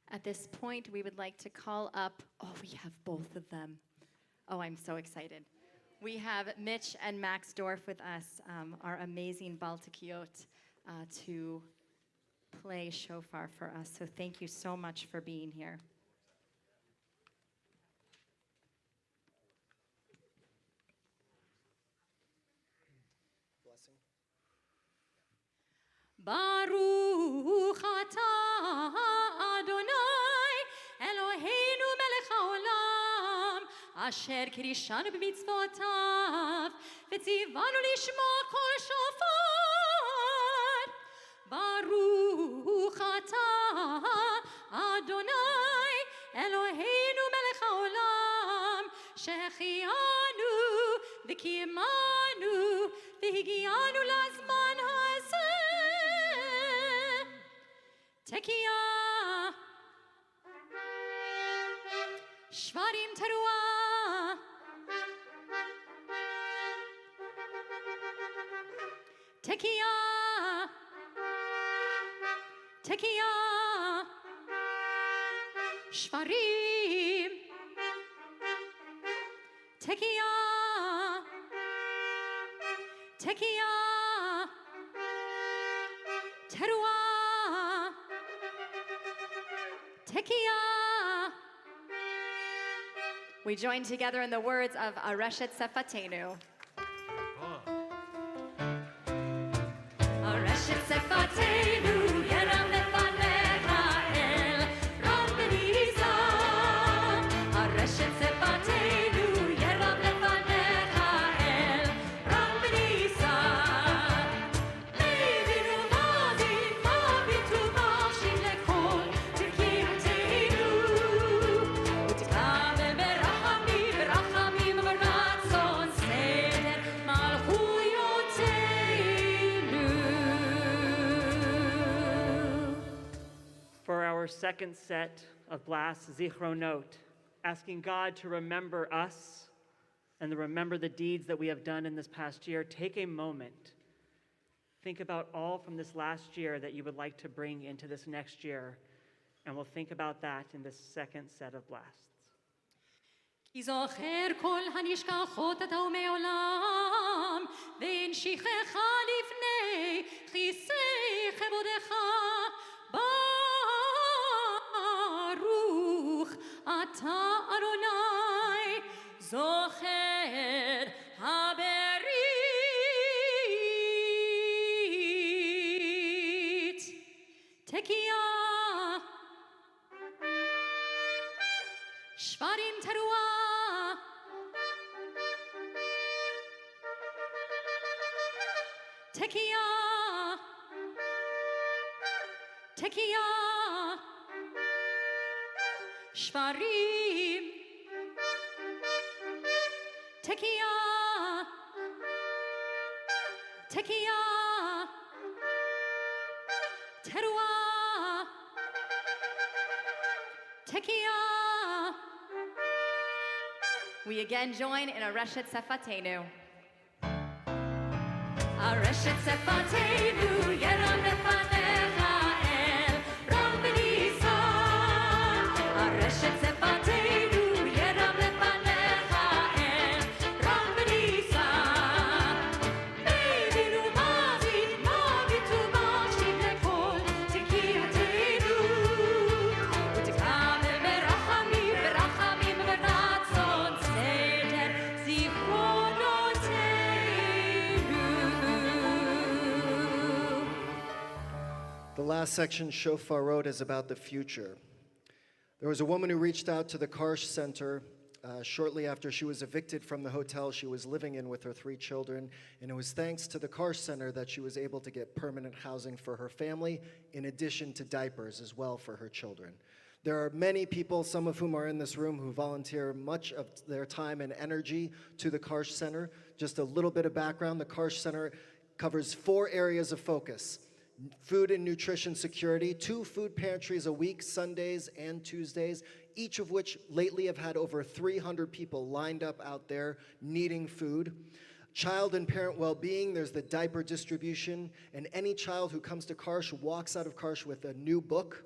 At this point, we would like to call up, we have both of them. Oh, I'm so excited. We have Mitch and Max Dorf with us, our amazing Baltikiyot, to play shofar for us. So thank you so much for being here. Blessing. Baruch atah Adonai Eloheinu melech haolam asher kirishanu b'mitzvotav v'tzivanu lishma kol shofar. Baruch atah Adonai Eloheinu melech haolam shechianu v'kiyamanu v'higianu lazman hazeh. Tekiah Shvarim Teruah Tekiah Tekiah Shvarim Tekiah Tekiah Teruah Tekiah. We join together in the words of Areshet Sefatenu. Areshet Sefatenu, Yeram Lefanecha El, Ram Beniza. Areshet Sefatenu, Yeram Lefanecha El, Ram Beniza. Leivinu Mazin, Mavitu Mashim Lekol, Tekirtenu. Utikame Berachamim, Berachamim, Beratzon, Seder, Malchuyotenu. For our second set of Blas Zichronot, asking God to remember us and to remember the deeds that we have done in this past year, take a moment. Think about all from this last year that you would like to bring into this next year, and we'll think about that in this second set of blasts. כי זוכר כל הנשכחות אתה ומעולם, והנשיכך לפני כיסא כבודך. ברוך אתה אדוני, זוכר הברית. תקיעה, שברים תרועה, Tekiah, Tekiah, Shvarim, Tekiah, Tekiah, Teruah, Tekiah. We again join in a Reshet Sefatenu. Areshet Sefatenu, Yeram Lefanecha El, Ram Beniza. Areshet Sefatenu, Yeram Lefanecha El, Ram Beniza. Leivinu Mazin, Mavitu Mashim Lekol, Tekirtenu. Utikame Berachamim, Berachamim, Beratzon, Seder, Zichronotenu. The last section, Shofar wrote, is about the future. There was a woman who reached out to the Karsh Center shortly after she was evicted from the hotel she was living in with her 3 children, and it was thanks to the Karsh Center that she was able to get permanent housing for her family, in addition to diapers as well for her children. There are many people, some of whom are in this room, who volunteer much of their time and energy to the Karsh Center. Just a little bit of background, the Karsh Center covers 4 areas of focus: food and nutrition security, 2 food pantries a week, Sundays and Tuesdays, each of which lately have had over 300 people lined up out there needing food. Child and parent well-being, there's the diaper distribution, and any child who comes to Karsh walks out of Karsh with a new book.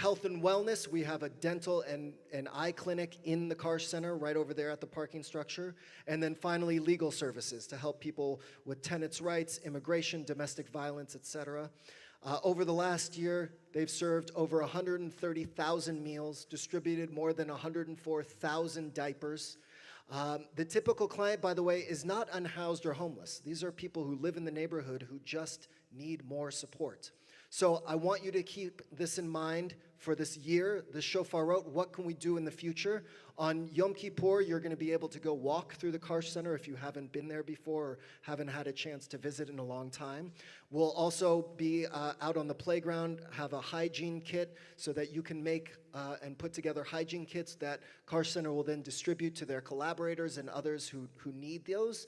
Health and wellness, we have a dental and eye clinic in the Karsh Center right over there at the parking structure. And then finally, legal services to help people with tenants' rights, immigration, domestic violence, etc. Over the last year, they've served over 130,000 meals, distributed more than 104,000 diapers. The typical client, by the way, is not unhoused or homeless. These are people who live in the neighborhood who just need more support. So I want you to keep this in mind for this year. The Shofar wrote, what can we do in the future? On Yom Kippur, you're going to be able to go walk through the Karsh Center if you haven't been there before or haven't had a chance to visit in a long time. We'll also be out on the playground, have a hygiene kit so that you can make and put together hygiene kits that Karsh Center will then distribute to their collaborators and others who need those.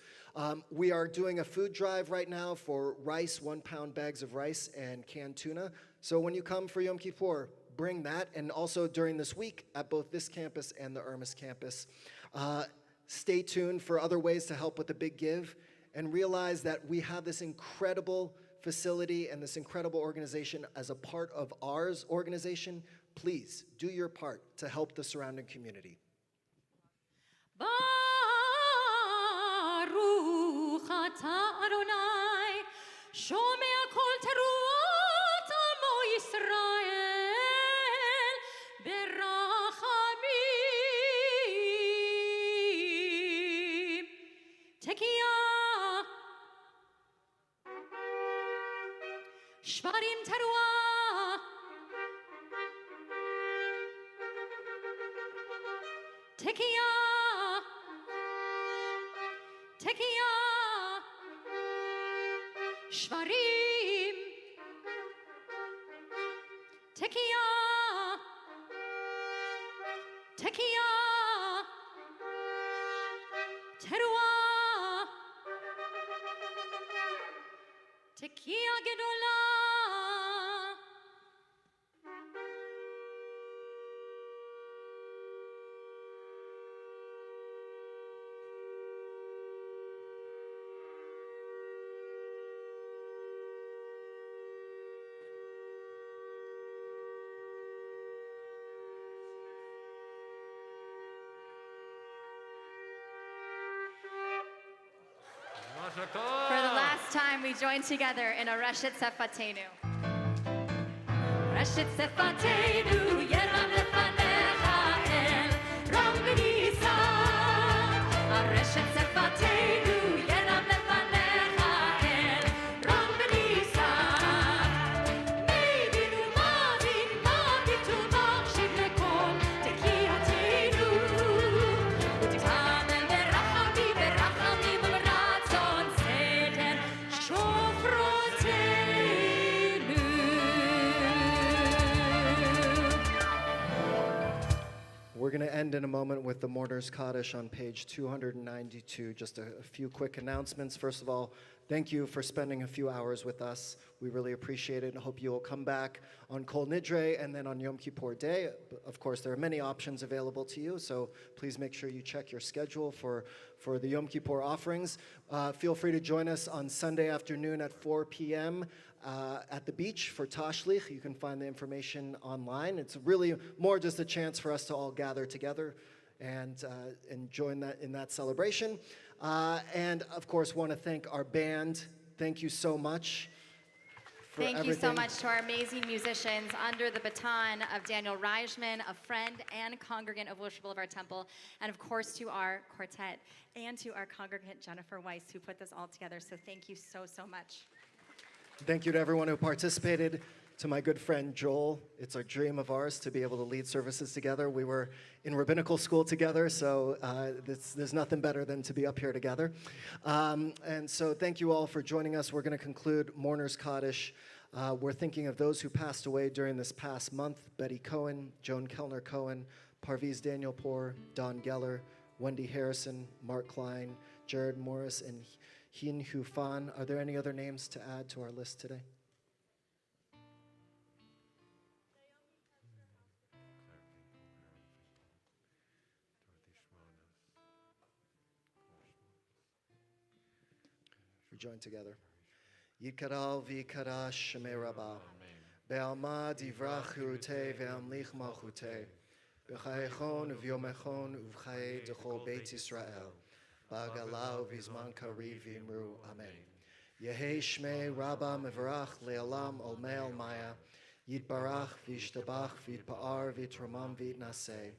We are doing a food drive right now for rice, 1-pound bags of rice and canned tuna. So when you come for Yom Kippur, bring that, and also during this week at both this campus and the Ermis campus. Stay tuned for other ways to help with the Big Give, and realize that we have this incredible facility and this incredible organization as a part of ours organization. Please do your part to help the surrounding community. Baruch atah Adonai, shomea kol teruot amo Yisrael, Shvarim teruah. Tekiyah. Tekiyah. Shvarim. Tekiyah. Tekiyah. Teruah. Tekiyah gedolah. For the last time, we join together in a Reshet Sefatenu. Reshet Sefatenu, Yeram lefanecha el Ram v'nisa. Reshet Sefatenu, Yeram lefanecha el Ram v'nisa. Me'vinu ma'vin ma'vitu ma'chshiv lekol tekiyatenu. U'tiktamel berachamim berachamim v'ratzon seder shofrotenu. We're going to end in a moment with the Mourner's Kaddish on page 292. Just a few quick announcements. First of all, thank you for spending a few hours with us. We really appreciate it and hope you will come back on Kol Nidre and then on Yom Kippur Day. Of course, there are many options available to you, so please make sure you check your schedule for the Yom Kippur offerings. Feel free to join us on Sunday afternoon at 4 p.m. At the beach for Tashlich. You can find the information online. It's really more just a chance for us to all gather together and join that in that celebration. And of course, want to thank our band. Thank you so much. For Thank everything. you so much to our amazing musicians under the baton of Daniel Reisman, a friend and congregant of Wilshire Boulevard Temple, and of course to our quartet and to our congregant Jennifer Weiss, who put this all together. So thank you so, so much. Thank you to everyone who participated. To my good friend Joel, it's a dream of ours to be able to lead services together. We were in rabbinical school together, so there's nothing better than to be up here together. And so thank you all for joining us. We're going to conclude Mourner's Kaddish. We're thinking of those who passed away during this past month: Betty Cohen, Joan Kellner Cohen, Parviz Danielpour, Don Geller, Wendy Harrison, Mark Klein, Jared Morris, and Hin Hu Fan. Are there any other names to add to our list today? We join together. Yikaral v'ikara shemei rabba. Be'alma divrachu te ve'amlich malchute. B'chayechon u'vyomechon u'v'chay d'chol Beit Yisrael. Ba'galau v'zman kariv v'imru. Amen. Yehei shmei rabba mevarach le'alam olmei almaya. Yitbarach v'yishtabach v'yitpa'ar v'yitramam v'yitnaseh.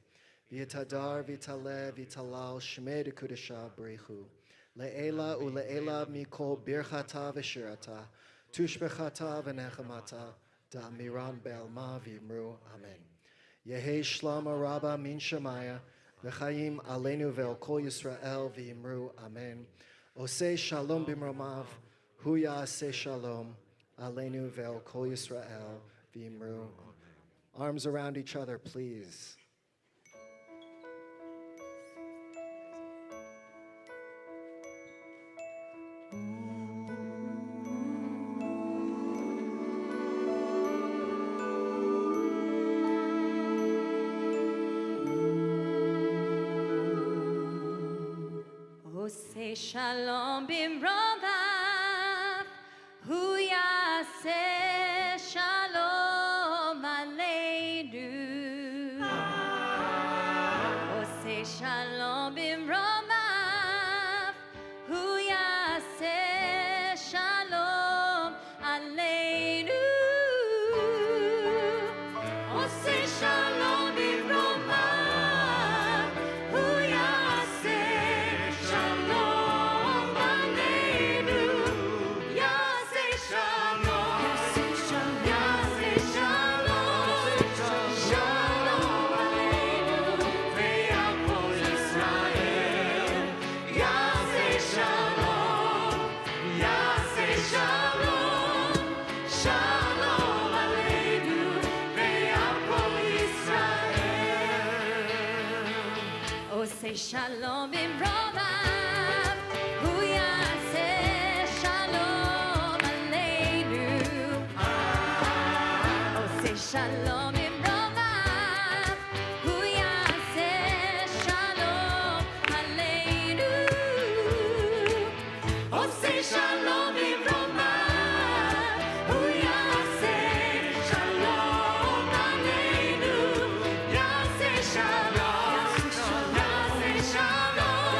V'yitadar v'yitaleh v'yitalal shmei d'kudesha b'richu. Le'ela u'le'ela mikol birchata v'shirata. Tushbechata v'nechamata. Da'amiran be'alma v'imru. Amen. Yehei shlama rabba min shemaya. V'chaim aleinu ve'al kol Yisrael v'imru. Amen. Osei shalom b'mromav. Hu ya'aseh shalom. Aleinu ve'al kol Yisrael v'imru. Arms around each other, please. Oseh shalom bimromav, hu yaseh shalom aleinu. Oseh shalom bimromav, hu yaseh shalom aleinu. Oseh shalom bimromav, hu yaseh shalom aleinu. עושה שלום במרומיו, הוא יעשה שלום עלינו. עושה שלום במרומיו, הוא יעשה שלום עלינו. עושה שלום במרומיו, הוא יעשה שלום עלינו. יעשה שלום, יעשה שלום,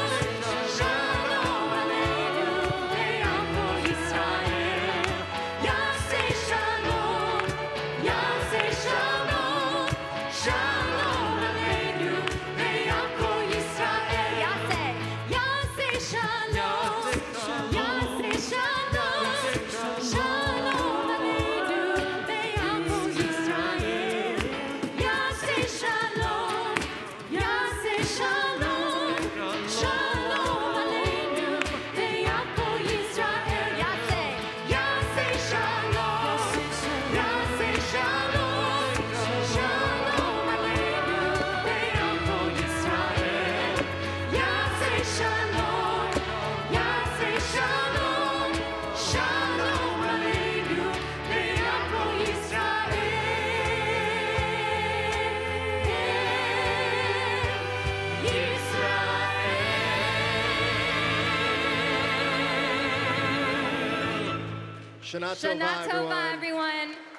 שלום עלינו ועמו ישראל. יעשה שלום, יעשה שלום, שלום עלינו ועמו ישראל. יעשה, יעשה שלום, יעשה שלום, שלום עלינו ועמו ישראל. יעשה שלום, יעשה שלום, שלום עלינו ועמו ישראל. יעשה, יעשה שלום, יעשה שלום, שלום עלינו ועמו ישראל. יעשה שלום, יעשה שלום, שלום עלינו ועמו Shanah Shana Tovah, Tovah, everyone. everyone.